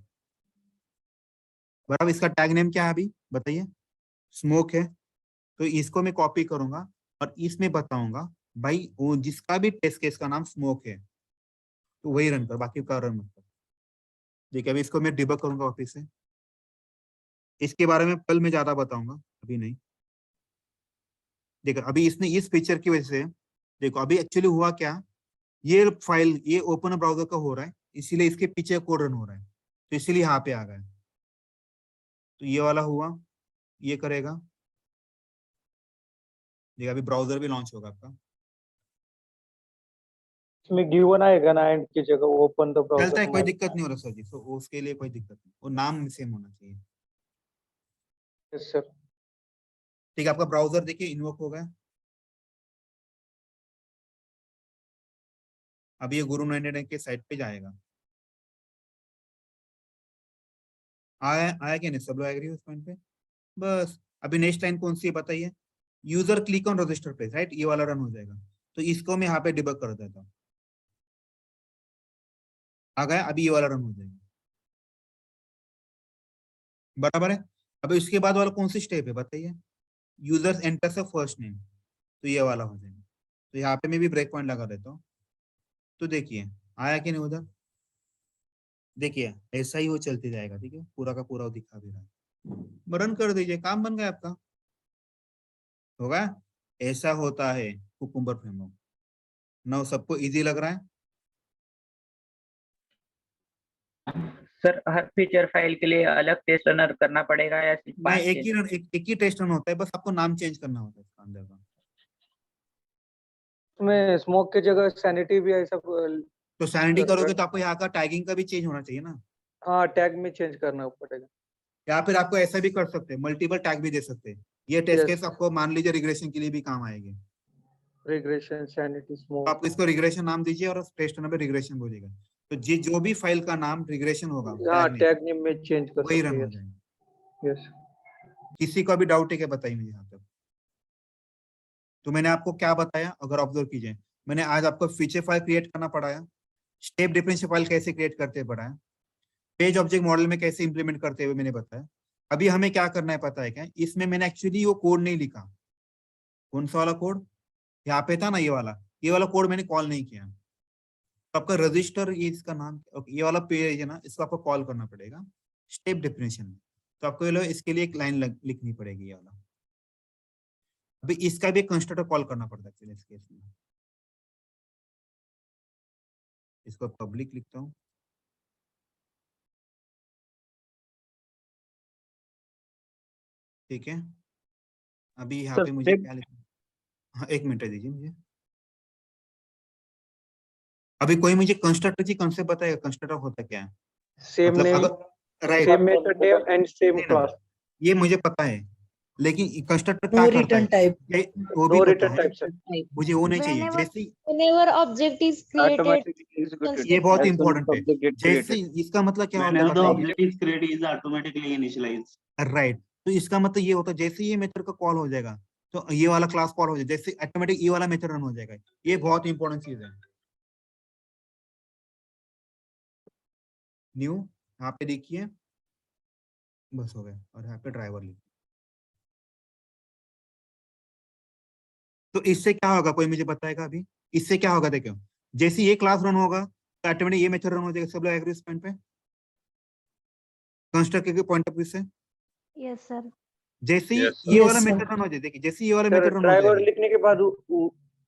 बराबर। इसका टैग नेम क्या है अभी बताइए, स्मोक है। तो इसको मैं कॉपी करूंगा और इसमें बताऊंगा भाई वो जिसका भी टेस्ट केस का नाम स्मोक है तो वही रन कर, बाकी का रन मत कर। देखिए अभी इसको मैं डिबग करूंगा वापिस से, इसके बारे में कल मैं ज्यादा बताऊंगा, अभी नहीं। देखो अभी इसने इस फीचर की वजह से, देखो अभी एक्चुअली हुआ क्या, ये फाइल ये ओपन ब्राउजर का हो रहा है, इसीलिए इसके पीछे कोड रन हो रहा है, तो इसीलिए यहाँ पे आ गया। तो ये वाला हुआ, ये करेगा, देखिए अभी ब्राउजर भी लॉन्च होगा आपका। इसमें गिवन आएगा ना एंड की जगह ओपन द ब्राउजर। चलता है, कोई दिक्कत नहीं हो रहा सर जी, तो उसके लिए कोई दिक्कत नहीं, वो नाम सेम होना चाहिए। Yes sir. ठीक है, आपका ब्राउजर देखिए इन्वोक हो गया। अभी ये गुरु 99 के साइट पे जाएगा। आया क्या नहीं, सब लोग एग्री उस पॉइंट पे? बस अभी नेक्स्ट लाइन कौन सी है बताइए, user click on register place, right, ये वाला रन हो जाएगा। तो इसको मैं यहाँ पे डिबग कर देता हूँ, आ गया, अभी ये वाला रन हो जाएगा, बराबर है। अभी इसके बाद वाला कौन सी स्टेप है बताइए, users enters a first name, तो ये वाला हो जाएगा। तो यहाँ पे मैं भी ब्रेक पॉइंट लगा देता हूँ। तो देखिए आया कि नहीं उधर, देखिए ऐसा ही वो चलते जाएगा, ठीक है, पूरा का पूरा वो दिखा भी रहा है। रन कर दीजिए, काम बन गया आपका, होगा। ऐसा होता है कुकुम्बर फ्रेमवर्क। ना सबको इजी लग रहा है? सर हर फीचर फाइल के लिए अलग टेस्ट रनर करना पड़ेगा या सिर्फ नहीं, एक ही टेस्ट रन होता है, बस आपको नाम चेंज करना होता है इसका अंदर का। इसमें स्मोक की जगह सैनिटी भी ऐसा तो सैनिटी करोगे तो आपको यहाँ का टैगिंग का भी चेंज होना चाहिए ना। हाँ टैग में चेंज करना पड़ेगा। या फिर आपको ऐसा भी कर सकते हैं, मल्टीपल टैग भी दे सकते हैं। ये टेस्ट केस आपको मान लीजिए रिग्रेशन के लिए भी काम आएगी। रिग्रेशन सैनिटी स्मोक, आप इसको रिग्रेशन नाम दीजिए और टेस्ट नंबर रिग्रेशन बोलिएगा, तो जो भी फाइल का नाम रिग्रेशन होगा टैग नेम में चेंज कर वही सकते रन हो हैं। जाएगा। यस। किसी का भी डाउट है क्या बताइए मुझे यहाँ तक। तो मैंने आपको क्या बताया, अगर ऑब्जर्व कीजिए, मैंने आज आपको फीचर फाइल क्रिएट करना पड़ाया, स्टेप डिफरेंशियल फाइल कैसे क्रिएट करते पढ़ाया, पेज ऑब्जेक्ट मॉडल में कैसे इंप्लीमेंट करते हुए मैंने बताया। अभी हमें क्या करना है पता है क्या, इसमें मैंने एक्चुअली वो कोड नहीं लिखा। कौन सा वाला कोड यहाँ पे था ना, ये वाला कोड मैंने कॉल नहीं किया। तो आपका रजिस्टर, ये इसका नाम, ये वाला पेज है ना, इसको आपको कॉल करना पड़ेगा स्टेप डिफरेंशियल में। तो आपको ये लो इसके लिए एक लाइन लिखनी पड़ेगी ये वाला। अभी इसका भी कंस्ट्रक्टर कॉल करना पड़ता है इस केस में। इसको पब्लिक लिखता हूँ, ठीक है। अभी यहाँ पे मुझे क्या लिखना, हाँ एक मिनट दीजिए मुझे। अभी कोई मुझे कंस्ट्रक्टर की कंसेप्ट बताएगा, कंस्ट्रक्टर होता क्या है? सेम मतलब name, right, same method name and same class, ये मुझे पता है, लेकिन कंस्ट्रक्टर नो क्या करता रिटर्न टाइप, है वो भी नो पता रिटर्न है, टाइप सर, मुझे वो नहीं चाहिए। जैसे whenever object is created, automatically executed ये बहुत as soon as इंपॉर्टेंट है, object get जैसे created. इसका मतलब क्या होता Whenever the है object is created, is automatically initialized. Right. तो इसका मतलब ये होता है जैसे ये मेथड का कॉल हो जाएगा तो ये वाला क्लास कॉल हो जाएगा, जैसे ऑटोमेटिक ये वाला मेथड रन हो जाएगा। ये बहुत इंपॉर्टेंट चीज है। न्यू यहाँ पे देखिए, बस हो गया, और यहाँ पे ड्राइवर लिखिए। तो इससे क्या होगा, कोई मुझे बताएगा अभी, इससे क्या होगा? देखो जैसे ये क्लास रन होगा तो ऑटोमेटिक ये मेथड रन हो जाएगा। सब लोग एग्री इस पॉइंट पे, कंस्ट्रक्टर के पॉइंट ऑफ व्यू से? yes sir, जैसे ही Yes, sir. ये Yes, वाला sir. मेथड रन हो जाए, देखिए जैसे ये वाला सर मेथड रन हो ड्राइवर जाएगा, लिखने के बाद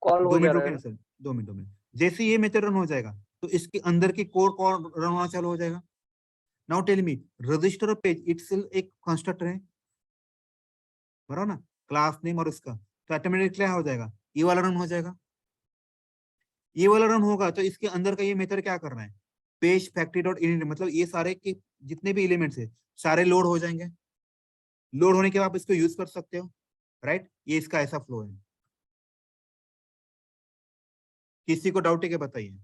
कॉल हो 2 जा मिनट रहा रुके है। ना सर, 2 मिनट। जैसे ये मेथड रन हो जाएगा तो इसके अंदर की कोड कौन रन होना चालू हो जाएगा। Now tell me, register page itself एक कंस्ट्रक्टर है, बराबर ना, क्लास नेम और उसका, तो ऑटोमेटिक क्या हो जाएगा, ये वाला रन हो जाएगा। ये वाला रन होगा तो इसके अंदर का ये मेथड क्या करना है, पेज फैक्ट्री डॉट इनिट, मतलब ये सारे के जितने भी एलिमेंट्स है सारे लोड हो जाएंगे। लोड होने के बाद आप इसको यूज कर सकते हो, राइट। ये इसका ऐसा फ्लो है। किसी को डाउट है क्या, बताइए।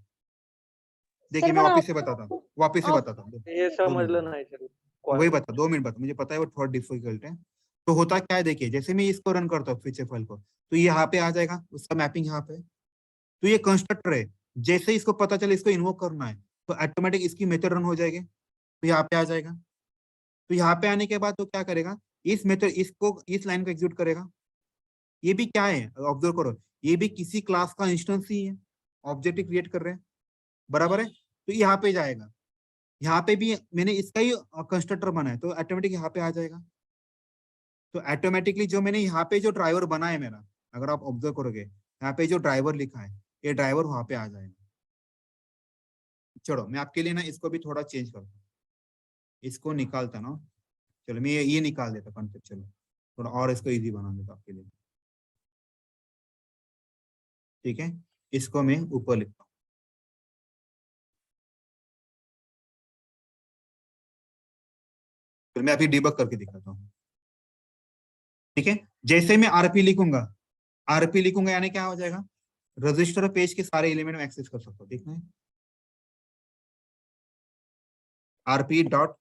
देखिए सर मैं पण वापस से बताता हूँ, वापस से आप- बताता हूँ, ये 2 समजलं मिनट नाही सर। वही बता, 2 मिनट बता, मुझे पता है वो थोड़ा डिफिकल्ट है। तो होता क्या है, देखिए जैसे मैं इसको रन करता हूँ फीचर फाइल को, तो ये यहाँ पे आ जाएगा, उसका मैपिंग यहाँ पे, तो ये कंस्ट्रक्टर है, जैसे इसको पता चले इसको इन्वोक करना है तो ऑटोमेटिक इसकी मेथड रन हो जाएगी, तो यहाँ पे आ जाएगा। तो यहाँ पे आने के बाद तो क्या करेगा, इस मेथड इसको इस लाइन को एग्जीक्यूट करेगा। ये भी क्या है, ऑब्जर्व करो, ये भी किसी क्लास का इंस्टेंस ही है, ऑब्जेक्ट क्रिएट कर रहे हैं, बराबर है। तो यहाँ पे जाएगा, यहाँ पे भी मैंने इसका ही कंस्ट्रक्टर बनाया तो ऑटोमेटिक यहाँ पे आ जाएगा। तो ऑटोमेटिकली जो मैंने यहाँ पे जो ड्राइवर बना है मेरा, अगर आप ऑब्जर्व करोगे यहाँ पे जो ड्राइवर लिखा है, ये ड्राइवर वहां पे आ जाएगा। चलो मैं आपके लिए ना इसको भी थोड़ा चेंज करता हूँ, इसको निकालता ना, चलो मैं ये निकाल देता कॉन्सेप्ट, चलो थोड़ा और इसको इजी बना देता आपके लिए, ठीक है। इसको मैं ऊपर लिखता हूँ, फिर मैं अभी डिबग करके दिखाता हूँ, ठीक है। जैसे मैं आरपी लिखूंगा यानी क्या हो जाएगा, रजिस्टर पेज के सारे एलिमेंट में एक्सेस कर सकता हूँ, देखना है, आरपी डॉट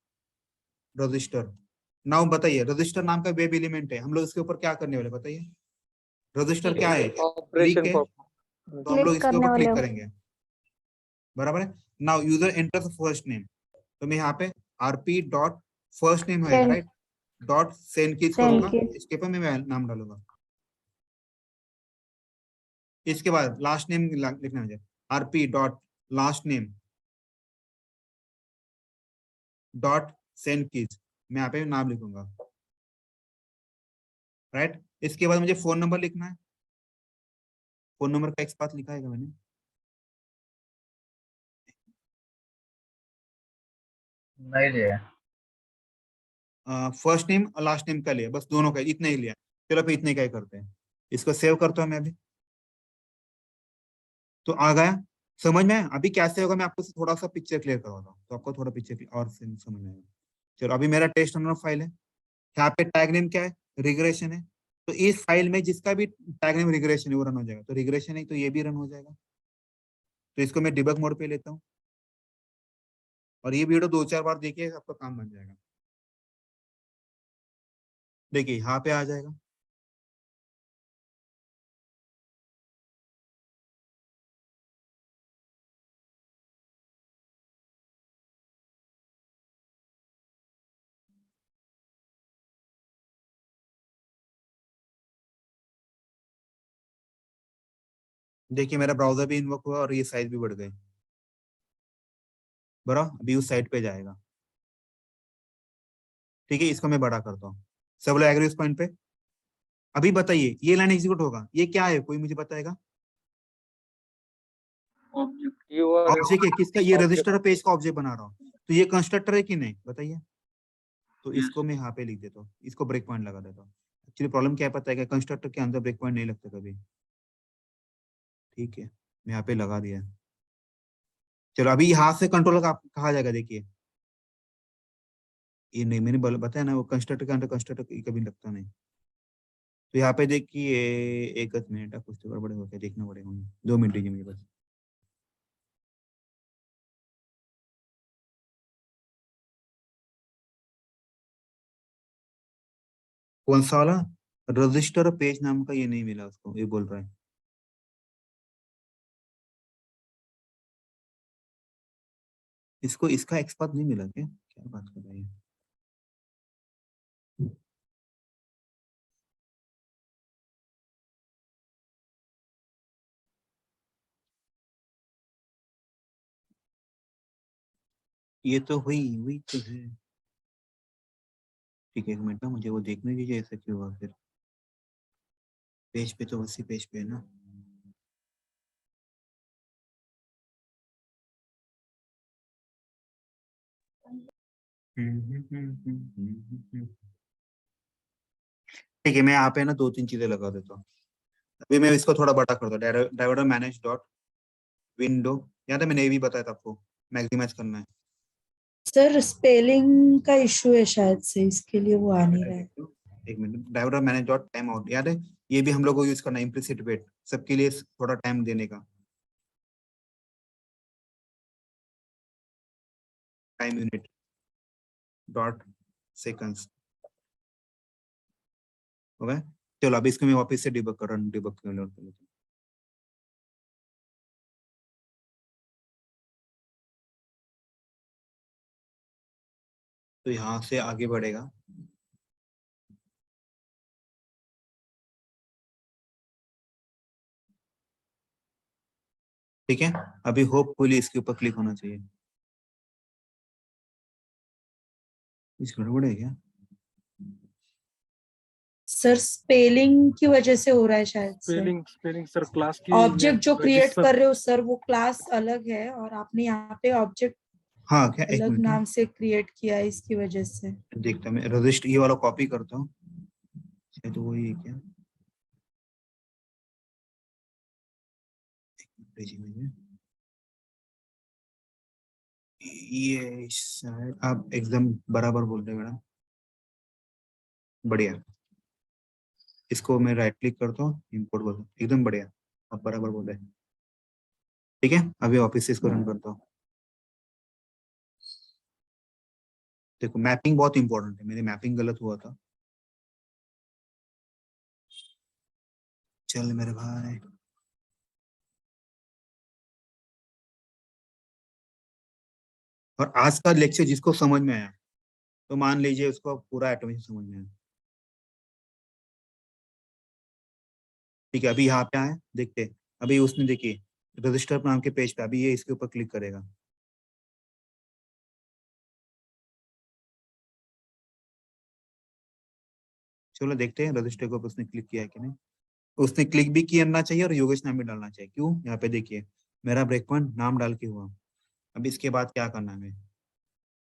रजिस्टर। नाउ बताइए, रजिस्टर नाम का वेब एलिमेंट है, हम लोग इसके ऊपर क्या करने वाले बताइए, रजिस्टर क्या है, क्लिक है, तो हम लोग इसके ऊपर क्लिक करेंगे, बराबर है। Now user enter first name, तो मैं यहाँ पे आरपी डॉट फर्स्ट नेम है, राइट, डॉट सेंड कीज करूंगा, इसके ऊपर मैं नाम डालूंगा। इसके बाद लास्ट नेम लिखना है, RP dot last name dot send keys, मैं यहाँ पे नाम लिखूंगा, राइट। इसके बाद मुझे फोन नंबर लिखना है, फोन नंबर का एक्सपाथ लिखा है मैंने, नहीं लिया। फर्स्ट नेम और लास्ट नेम का लिया, बस दोनों का इतना ही लिया। चलो फिर इतने का ही करते हैं, इसको सेव करता हूँ मैं अभी, तो आ गया समझ में। अभी कैसे होगा मैं आपको थोड़ा सा पिक्चर क्लियर करवाता हूँ, तो आपको थोड़ा पिक्चर और समझ में आएगा। चलो अभी मेरा टेस्ट नंबर फाइल है, यहाँ पे टैग नेम क्या है, रिग्रेशन है, तो इस फाइल में जिसका भी टैग नेम रिग्रेशन है वो रन हो जाएगा, तो रिग्रेशन है तो ये भी रन हो जाएगा। तो इसको मैं डिबग मोड पे लेता हूँ, और ये वीडियो 2-4 बार देखिए, आपका काम बन जाएगा। देखिए यहाँ पे आ जाएगा, देखिए मेरा ब्राउजर भी इन्वोक हुआ और ये साइज भी बढ़ गई, बड़ा अभी उस साइट पे जाएगा, ठीक है। इसको मैं बड़ा करता हूँ, सब लोग एग्री उस पॉइंट पे। अभी बताइए ये लाइन एग्जीक्यूट होगा, ये क्या है, कोई मुझे बताएगा, ऑब्जेक्ट है किसका, ये रजिस्टर पेज का ऑब्जेक्ट बना रहा हूँ, तो ये कंस्ट्रक्टर है कि नहीं बताइए। तो इसको मैं यहाँ पे लिख देता हूँ, इसको ब्रेक पॉइंट लगा देता हूँ। एक्चुअली प्रॉब्लम क्या है पता है क्या, कंस्ट्रक्टर के अंदर ब्रेक पॉइंट नहीं लगता कभी, ठीक है, मैं यहाँ पे लगा दिया। चलो अभी यहाँ से कंट्रोल कहा जाएगा, देखिए ये नहीं मैंने बताया ना, वो कंस्ट्रक्टर के अंदर कंस्ट्रक्टर कभी लगता नहीं। तो यहाँ पे देखिए, एक मिनट कुछ तो गड़बड़ हो गया, देखना पड़ेगा मुझे, 2 मिनट दीजिए मुझे बस। कौन सा वाला, रजिस्टर पेज नाम का ये नहीं मिला उसको, ये बोल रहा है। इसको इसका एक्सपाथ नहीं मिला क्या, क्या बात कर रहा है। ये तो हुई हुई तो है, ठीक है, एक मिनट ना, मुझे वो देखने दीजिए ऐसा क्यों हुआ फिर। पेज पे तो उसी पेज पे है ना। ठीक है, मैं यहाँ पे ना 2-3 चीजें लगा देता हूँ। अभी मैं इसको थोड़ा बड़ा कर दूँ। डाइवर्टर मैनेज डॉट विंडो, याद है मैंने ये भी बताया था आपको, मैक्सिमाइज करना है। सर स्पेलिंग का इशू है शायद से, इसके लिए वो आ नहीं रहा है। एक minute, diverter manage dot time out, याद है ये भी हम लोग को यूज करना है, इम्प्लिसिट वेट सबके लिए थोड़ा टाइम देने का। टाइम यूनिट डॉट सेकंड्स हो गया। चलो अभी इसको मैं वापस से डिबग कर रहा हूँ, डिबग कर लेते हैं। तो यहाँ से आगे बढ़ेगा। ठीक है, अभी होपफुली इसके ऊपर क्लिक होना चाहिए। कुछ गड़बड़ है क्या? सर स्पेलिंग की वजह से हो रहा है शायद से। स्पेलिंग सर क्लास की ऑब्जेक्ट जो क्रिएट register- कर रहे हो सर, वो क्लास अलग है और आपने यहाँ पे ऑब्जेक्ट हाँ क्या, एक अलग मिनट नाम से क्रिएट किया है, इसकी वजह से। देखता मैं रजिस्टर ये वाला कॉपी करता हूँ, शायद वही है क्या। ये शायद आप एकदम बराबर बोल रहे हैं मैडम, बढ़िया। इसको मैं राइट क्लिक करता हूँ, इंपोर्ट बोलता हूँ, एकदम बढ़िया, आप बराबर बोल रहे हैं। ठीक है, अभी ऑफिस से इसको रन करता हूँ। देखो मैपिंग बहुत इंपॉर्टेंट है, मेरी मैपिंग गलत हुआ था। चल मेरे भाई, और आज का लेक्चर जिसको समझ में आया तो मान लीजिए उसको पूरा ऑटोमेशन समझ में आया। ठीक है, अभी यहाँ पे आए, देखते हैं। अभी उसने देखिए रजिस्टर नाम के पेज पे, अभी ये इसके ऊपर क्लिक करेगा। चलो देखते हैं रजिस्टर के ऊपर उसने क्लिक किया है कि नहीं। उसने क्लिक भी करना चाहिए और योगेश नाम भी डालना चाहिए। क्यों? यहाँ पे देखिए मेरा ब्रेक पॉइंट नाम डाल के हुआ। अब इसके बाद क्या करना है,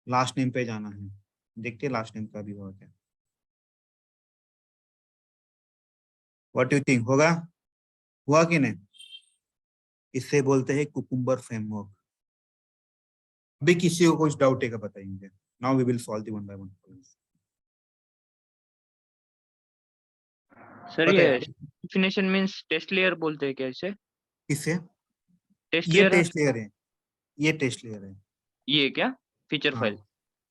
लास्ट नेम पे जाना है। देखते हैं लास्ट नेम का भी हुआ क्या। व्हाट यू थिंक, होगा? हुआ कि नहीं? इससे बोलते हैं कुकुम्बर फ्रेमवर्क। अभी किसी को कुछ डाउट है क्या बताइए मुझे। Now we will solve the one by one. Sir ये डेफिनेशन मींस टेस्ट लेयर बोलते हैं क्या इसे? किससे? टेस्ट ये लेयर टेस्ट लेयर है, ये टेस्ट लेयर है। ये क्या फीचर हाँ, फाइल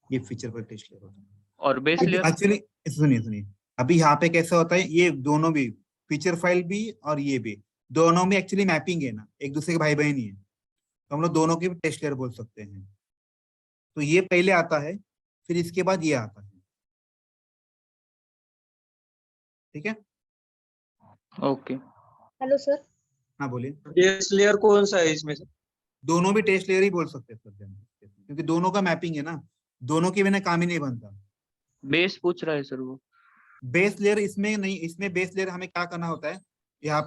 ये फीचर फाइल टेस्ट लेयर होता है। और बेस लेयर? एक्चुअली सुनिए, अभी यहाँ पे कैसा होता है, ये दोनों भी फीचर फाइल भी और ये भी, दोनों में एक्चुअली मैपिंग है ना, एक दूसरे के भाई बहन ही है, तो हम लोग दोनों के टेस्ट लेयर बोल सकते हैं। तो ये पहले आता है, फिर इसके बाद ये आता है। ठीक है, ओके। Hello sir. हाँ बोलिए। बेस लेयर कौन सा है इसमें से? दोनों भी टेस्ट लेयर ही बोल सकते हैं सर, क्योंकि दोनों का मैपिंग है ना, दोनों के बिना काम ही नहीं बनता। बेस पूछ रहा है सर वो। बेस लेयर इसमें नहीं, इसमें बेस लेयर हमें क्या करना होता है, यहाँ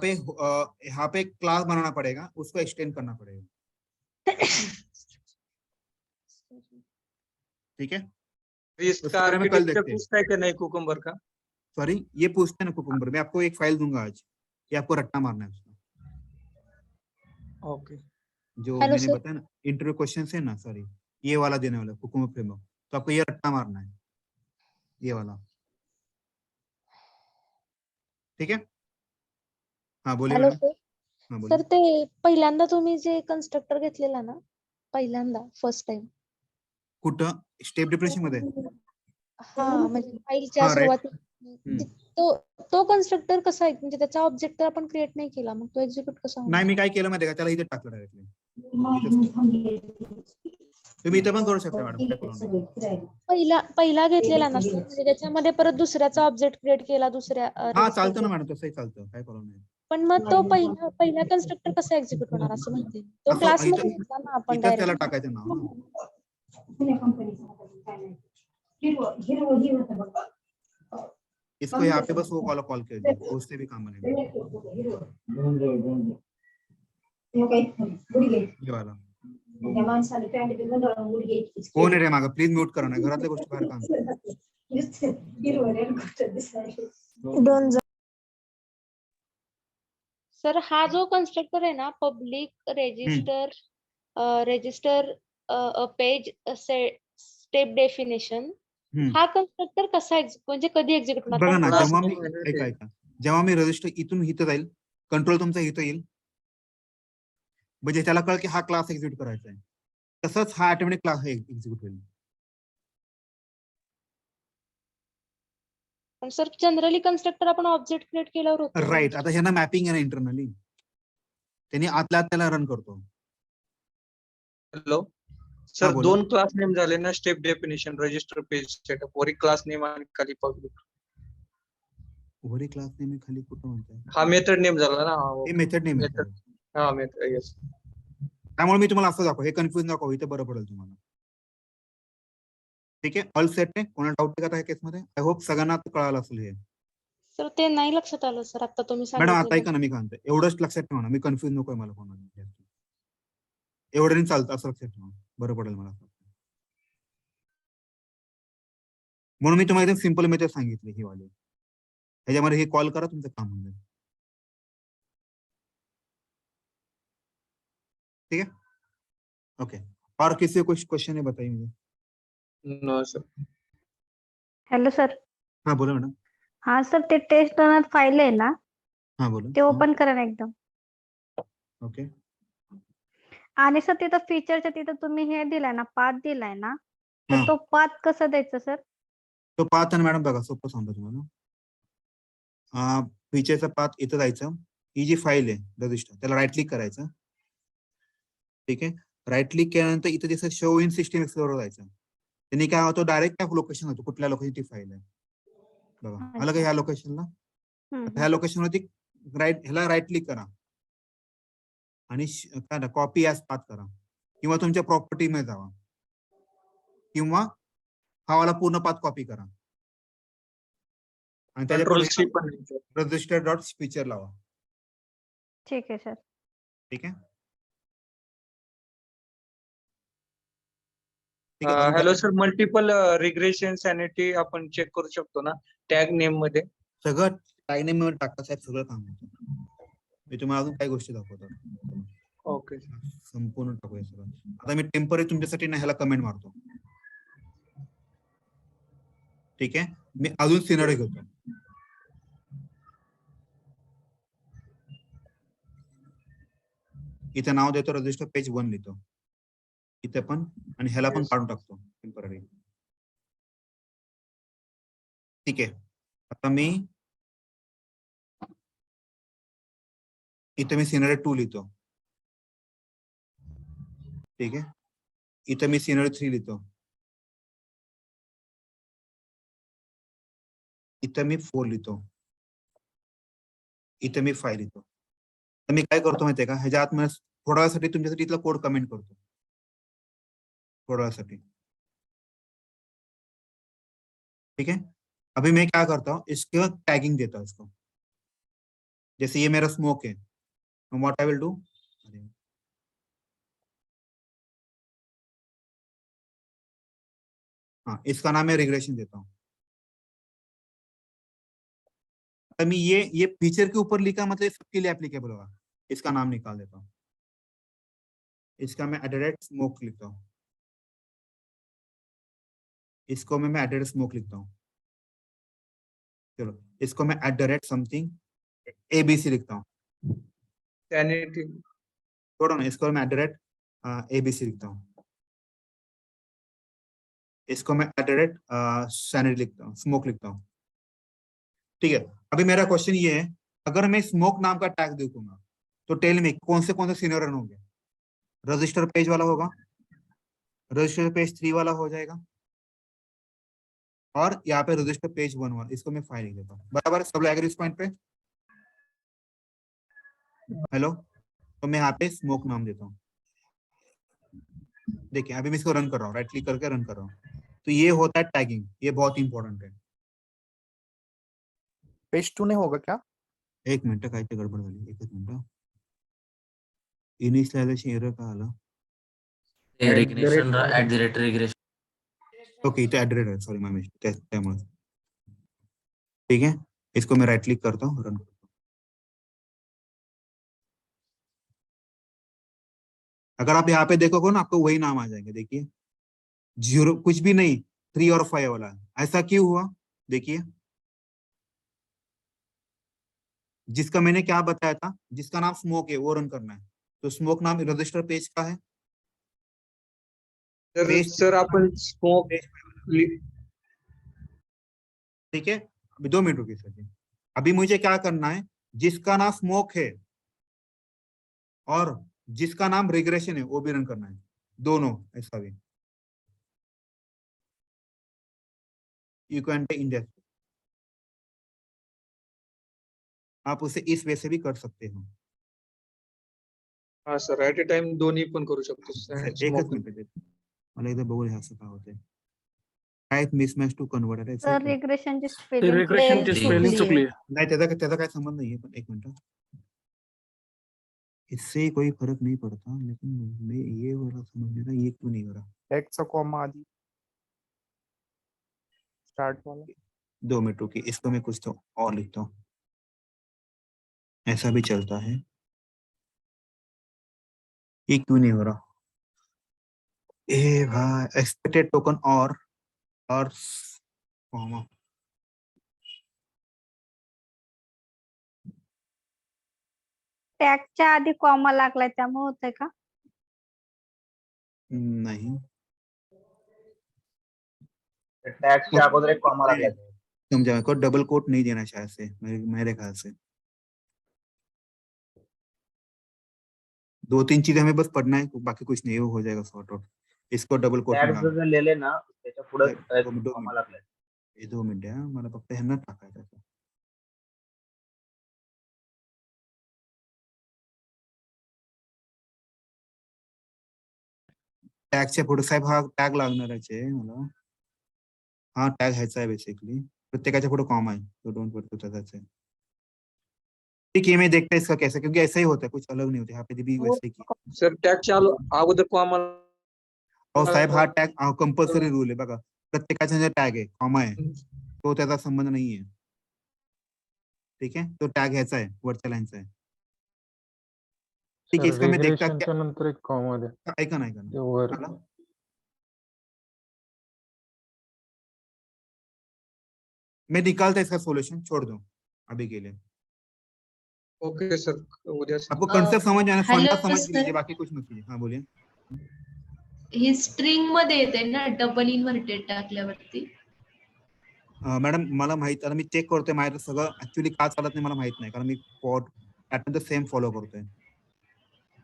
पे क्लास बनाना पड़ेगा, उसको एक्सटेंड करना पड़ेगा। ठीक है, इसका उसके बारे में कल आर्किटेक्चर देखते हैं। पूछता है कि नहीं कुकुम्बर का? सॉरी, ये पूछते हैं ना कुकुम्बर। मैं आपको एक फाइल दूंगा आज, ये आपको रट्टा मारना है उसका। ओके, जो हेलो मैंने सर। बताया ना इंटरव्यू क्वेश्चन है ना, सॉरी ये वाला देने वाला कुकुम्बर फ्रेमवर्क, तो आपको ये रट्टा मारना है, ये वाला। ठीक है, हाँ बोलिए हॅलो मॅडम। सर. हाँ सर बोलिए। ते पहिल्यांदा तुम्ही जे कन्स्ट्रक्टर घेतलेला ना, पहिल्यांदा फर्स्ट टाइम, कुठं? स्टेप डिप्रेशन मध्ये? हा म्हणजे फाईलच्या हाँ राइट। सुरुवाती तो तो कन्स्ट्रक्टर कसा आहे, म्हणजे त्याचा ऑब्जेक्ट आपण क्रिएट नाही केला, मग तो एक्झिक्यूट कसा नाही होणार? मी काय केलं माहिती आहे का, त्याला इथे टाकलं डायरेक्टली। तुम्ही इथे पण करू शकता मॅडम, काय प्रॉब्लेम नाही। पहिला घेतलेला ना सर, म्हणजे त्याच्यामध्ये परत दुसऱ्याचा ऑब्जेक्ट क्रिएट केला दुसऱ्या हाँ चालतं ना मॅडम, तसंही चालतं, काय प्रॉब्लेम नाही। पण मग तो पहिला कन्स्ट्रक्टर कसा एक्झिक्यूट होणार असं म्हणते, तो असं क्लास मध्ये इथं घेतला ना आपण इथंच त्याला डायरेक्ट. टाकायचं नाव ना। इसको यहाँ पे बस वो वाला कॉल कर दिया, तो उससे भी काम बनेगा। ये वाला कोण आहे रे मागं, प्लीज म्यूट करा ना, घरातल्या गोष्टी बाहेर काम. सर हा जो कन्स्ट्रक्टर आहे ना, public register page step definition, हा कन्स्ट्रक्टर कसा म्हणजे कधी एक्झिक्यूट होणार? बघा ना, Class जेव्हा मी name आहे ना ते. ऐका जेव्हा मी रजिस्टर इथून इथं जाईल, कंट्रोल तुमचा इथं येईल, म्हणजे त्याला कळ की हा क्लास एक्झिक्यूट करायचा आहे, तसंच हा ऑटोमॅटिक क्लास एक्झिक्यूट होईल. पण सर जनरली कन्स्ट्रक्टर आपण ऑब्जेक्ट क्रिएट केल्यावर होतो. राईट. आता ह्यांना मॅपिंग आहे ना इंटरनली, त्यांनी आतल्या आत त्याला रन करतो. हॅलो सर, बोला. 2 क्लास नेम झाले ना, step definition, register page setup, worry class name आणि खाली पब्लिक. वरी क्लास नेम खाली कुठं म्हणताय? हा मेथड नेम झाला ना. हे मेथड नेम आहे. हा मेथड, येस. त्यामुळे मी तुम्हाला असं दाखव, हे कन्फ्युज दाखव, इथे बरं पडेल तुम्हाला. ठीक आहे, ऑल सेट आहे. कोणाला डाऊट आहे का केसमध्ये? आय होप सगळ्यांना कळालं असेल हे. सर ते नाही लक्षात आलं सर, आता तुम्ही मॅडम आता सांगितलं. ऐका ना, मी काय म्हणतो, एवढंच लक्षात ठेवा ना, मी कन्फ्युज नकोय मला कोणाला. एवढं चालतं असं लक्षात ठेवा, बरं पडेल मला. म्हणून मी तुम्हाला एकदम सिंपल मेथड सांगितली ही वाली. ह्याच्यामध्ये हे कॉल करा, तुमचं काम होईल. ठीक है, ओके. और किसी को क्वेश्चन है बताइए मुझे. No sir. Hello sir. हाँ बोलो मॅडम. हा सर, ते टेस्ट रनर फाईल आहे ना, हाँ बोलो. ते ओपन करा ना एकदम. ओके. आणि सर तिथं फीचरच्या तिथं तुम्ही हे दिलाय ना, पाथ दिलाय ना, तर तो पाथ कसा द्यायचा सर? तो पाथ आहे मॅडम, बघा सोपं सांगतो तुम्हाला. फीचरचा पाथ इथं जायचं, ही जी फाईल आहे रजिस्टर, त्याला राईट क्लिक करायचं. ठीक आहे, राईट क्लिक केल्यानंतर इथे जसं शो इन सिस्टम एक्सप्लोरर जायचं. त्यांनी काय होतं, डायरेक्ट त्या लोकेशन होतो, कुठल्या लोकेशन ती फाईल आहे. बघा आलं का ह्या लोकेशनला? ह्या लोकेशन वरती ह्याला राईट क्लिक करा आणि काय ना कॉपी ॲज पाथ करा, किंवा तुमच्या प्रॉपर्टी मध्ये जावा, किंवा हा वाला पूर्ण पाथ कॉपी करा आणि त्याच्या रजिस्टर डॉट फीचर लावा. ठीक आहे सर. ठीक आहे. Hello sir, multiple regression sanity आपण चेक करू शकतो ना टॅग नेम मध्ये? सगळं टॅग नेम मध्ये टाकता साहेब, सगळं काम होतं. मी तुम्हाला अजून काही गोष्टी दाखवतो. ओके. संपूर्ण टाकूया सगळं. आता मी टेम्पररी तुमच्यासाठी ना ह्याला कमेंट मारतो. ठीक आहे, मी अजून सिनॅरिओ घेतो. इथे नाव देतो, रजिस्टर पेज 1 लिहितो इथे पण, आणि ह्याला पण काढून टाकतो टेम्पररी. ठीक आहे, आता मी इथे मी सिनॅरिओ 2 लिहितो. ठीक आहे, इथे मी सिनॅरिओ 3 लिहितो. इथे मी 4 लिहितो. इथे मी 5 लिहितो. तर मी काय करतो माहितीये का, ह्याच्या आत थोड्या वेळासाठी तुमच्यासाठी इथला कोड कमेंट करतो, थोड्या वेळासाठी. ठीक है, अभी मैं क्या करता हूँ, इसके बाद टैगिंग देता हूँ इसको. जैसे ये मेरा स्मोक है, व्हाट आई विल डू, हाँ इसका नाम मैं रिग्रेशन देता हूँ. मैं ये फीचर के ऊपर लिखा, मतलब सबके लिए एप्लीकेबल होगा. इसका नाम निकाल देता हूँ. इसका मैं एट स्मोक लिखता हूँ. इसको मैं एट स्मोक लिखता हूँ. चलो, इसको मैं एट समथिंग एबीसी लिखता हूँ. छोड़ो ना, इसको मैं एट एबीसी लिखता हूँ. इसको मैं एट सैनिटी लिखता हूँ, स्मोक लिखता हूँ. ठीक है, अभी मेरा क्वेश्चन ये है, अगर मैं स्मोक नाम का टैग देखूंगा तो टेल में कौन से सीनियर रन होंगे? रजिस्टर पेज वाला होगा, रजिस्टर पेज 3 वाला हो जाएगा, और यहाँ पे रजिस्टर पेज 1 वाला. इसको मैं 5 लिख देता हूँ. बराबर, सब लोग एग्री इस पॉइंट पे? हेलो, तो मैं यहाँ पे स्मोक नाम देता हूँ. देखिए अभी मैं इसको रन कर रहा हूँ, राइट क्लिक करके रन कर रहा हूँ. तो ये होता है टैगिंग, ये बहुत इंपॉर्टेंट है. पेज 2 नहीं होगा क्या? एक मिनिट, काय ते गडबड झाली, एकच मिनिट. इनिशियलायझेशन एरर का आला? रिग्रेशन ओके, इथे ऍड्रेस आहे, सॉरी माय मिस्टेक, त्यामुळे. ठीक है, इसको मैं राइट क्लिक करता हूँ, रन करता हूँ. अगर आप यहाँ पे देखोगे ना, आपको वही नाम आ जाएंगे. देखिए 0 कुछ भी नहीं, 3 और 5 वाला. ऐसा क्यों हुआ? देखिए, जिसका मैंने क्या बताया था, जिसका नाम स्मोक है वो रन करना है. तो स्मोक नाम रजिस्टर पेज का है. सर आपण स्मोक, ठीक है, अभी 2 मिनट रुकिए सर जी. अभी मुझे क्या करना है, जिसका नाम स्मोक है और जिसका नाम रिग्रेशन है वो भी रन करना है, दोनों. ऐसा भी यू कैन टेक इंडेक्स, आप उसे इस वे से भी कर सकते हो. हा सर, ऍट अ टाइम दोन्ही पण करू शकतो. एकच मिनिट, मला एकदा बघू असं काय होतंय. Type mismatch to converter. Sir रिग्रेशनची स्पेलिंग रिग्रेशनची स्पेलिंग चुकली आहे. नाही, त्याचा काय संबंध नाहीये, पण एक मिनिट. इससे कोई फर्क नहीं पड़ता, लेकिन मैं ये वाला समझ में ना, ये क्यों नहीं हो रहा. टेक्स्ट कॉमा आदि स्टार्ट वाला. 2 मिनट रुकिए, इसको मैं कुछ तो और लिखता हूँ, ऐसा भी चलता है. ये क्यों नहीं हो रहा? ए भाई, एक्सपेक्टेड टोकन और कॉमा. टॅगच्या आधी कॉमा लागलाय त्यामुळे होतंय का? नहीं, टॅक्सच्या अगोदर एक कॉमा लागला. समझा को डबल कोट नहीं देना शायद से, मेरे ख्याल से. 2-3 चीजें हमें बस पढ़ना है, बाकी कुछ नहीं, हो जाएगा सॉर्ट आउट. इसको डबल कोट में डाल. लिहिले ना त्याच्या पुढे कॉमा लागलाय. 2 मिनिट आहे, मला फक्त ह्यांना टाकायचं. टॅगच्या पुढे साहेब हा टॅग लागणारच आहे मला. हा टॅग ह्याचा आहे बेसिकली, प्रत्येकाच्या पुढे कॉमा है, तो डोंट वरी, त्याचाच है. ठीक है, मैं देखता है इसका कैसे, क्योंकि ऐसा ही होता है, कुछ अलग नहीं होता. यहाँ पे भी वैसे ही किया. सर टॅगच्या अगोदर कॉमा. और साहेब हा टॅग कंपल्सरी रूल आहे बघा, प्रत्येकाचा जो टॅग आहे कॉमा आहे तो त्याचा संबंध नाही आहे. ठीक है, तो टॅग ह्याचा आहे, वरच्या लाईनचा आहे. ठीक है, इसका मैं देखता क्या नंतर एक कॉमा द्या. ऐका ना वर मैं निकालता इसका सॉल्यूशन, छोड़ दो अभी के लिए. ओके सर, उद्या आपको कंसेप्ट समझ आना, फंडा hello, समझ sir. लीजिए, बाकी कुछ मत कीजिए. हाँ बोलिए. ही स्ट्रिंग मध्ये येते ना, डबल इन्व्हर्टेड टाकल्यावरती. मॅडम मला माहित, आता मी चेक करतोय, माझं सगळं ऍक्च्युअली का चालत नाही मला माहित नाही, कारण मी पॅटर्न सेम फॉलो करतोय.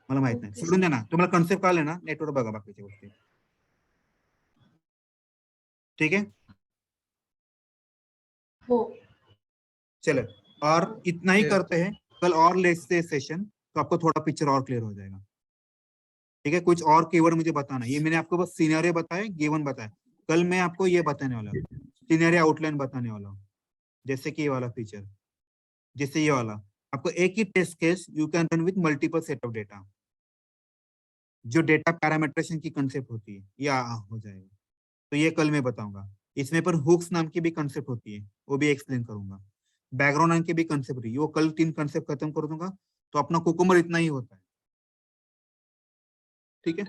मला माहित नाही, सोडून द्या ना. तुम्हाला कन्सेप्ट कळले ना, नेटवर बघा बाकीच्या गोष्टी. ठीक है, हो. चलो, और इतना ही करते हैं. कल और लेते सेशन, तो आपको थोड़ा पिक्चर और क्लियर हो जाएगा. ठीक है, कुछ और कीवर्ड मुझे बताना. ये मैंने आपको बस सिनेरियो बताया, गिवन बताया. कल मैं आपको ये बताने वाला हूँ, सिनेरियो आउटलाइन बताने वाला हूँ. जैसे कि ये वाला फीचर, जैसे ये वाला, आपको एक ही test case you can run with multiple set of data. जो डेटा पैरामीटरेशन की कंसेप्ट होती है, ये हो जाएगा. तो ये कल मैं बताऊंगा. इसमें पर हुक्स नाम की भी कंसेप्ट होती है, वो भी एक्सप्लेन करूंगा. बैकग्राउंड नाम की भी कंसेप्ट रही है, वो कल 3 कंसेप्ट खत्म कर दूंगा. तो अपना कुकुम्बर इतना ही होता है. ठीक है.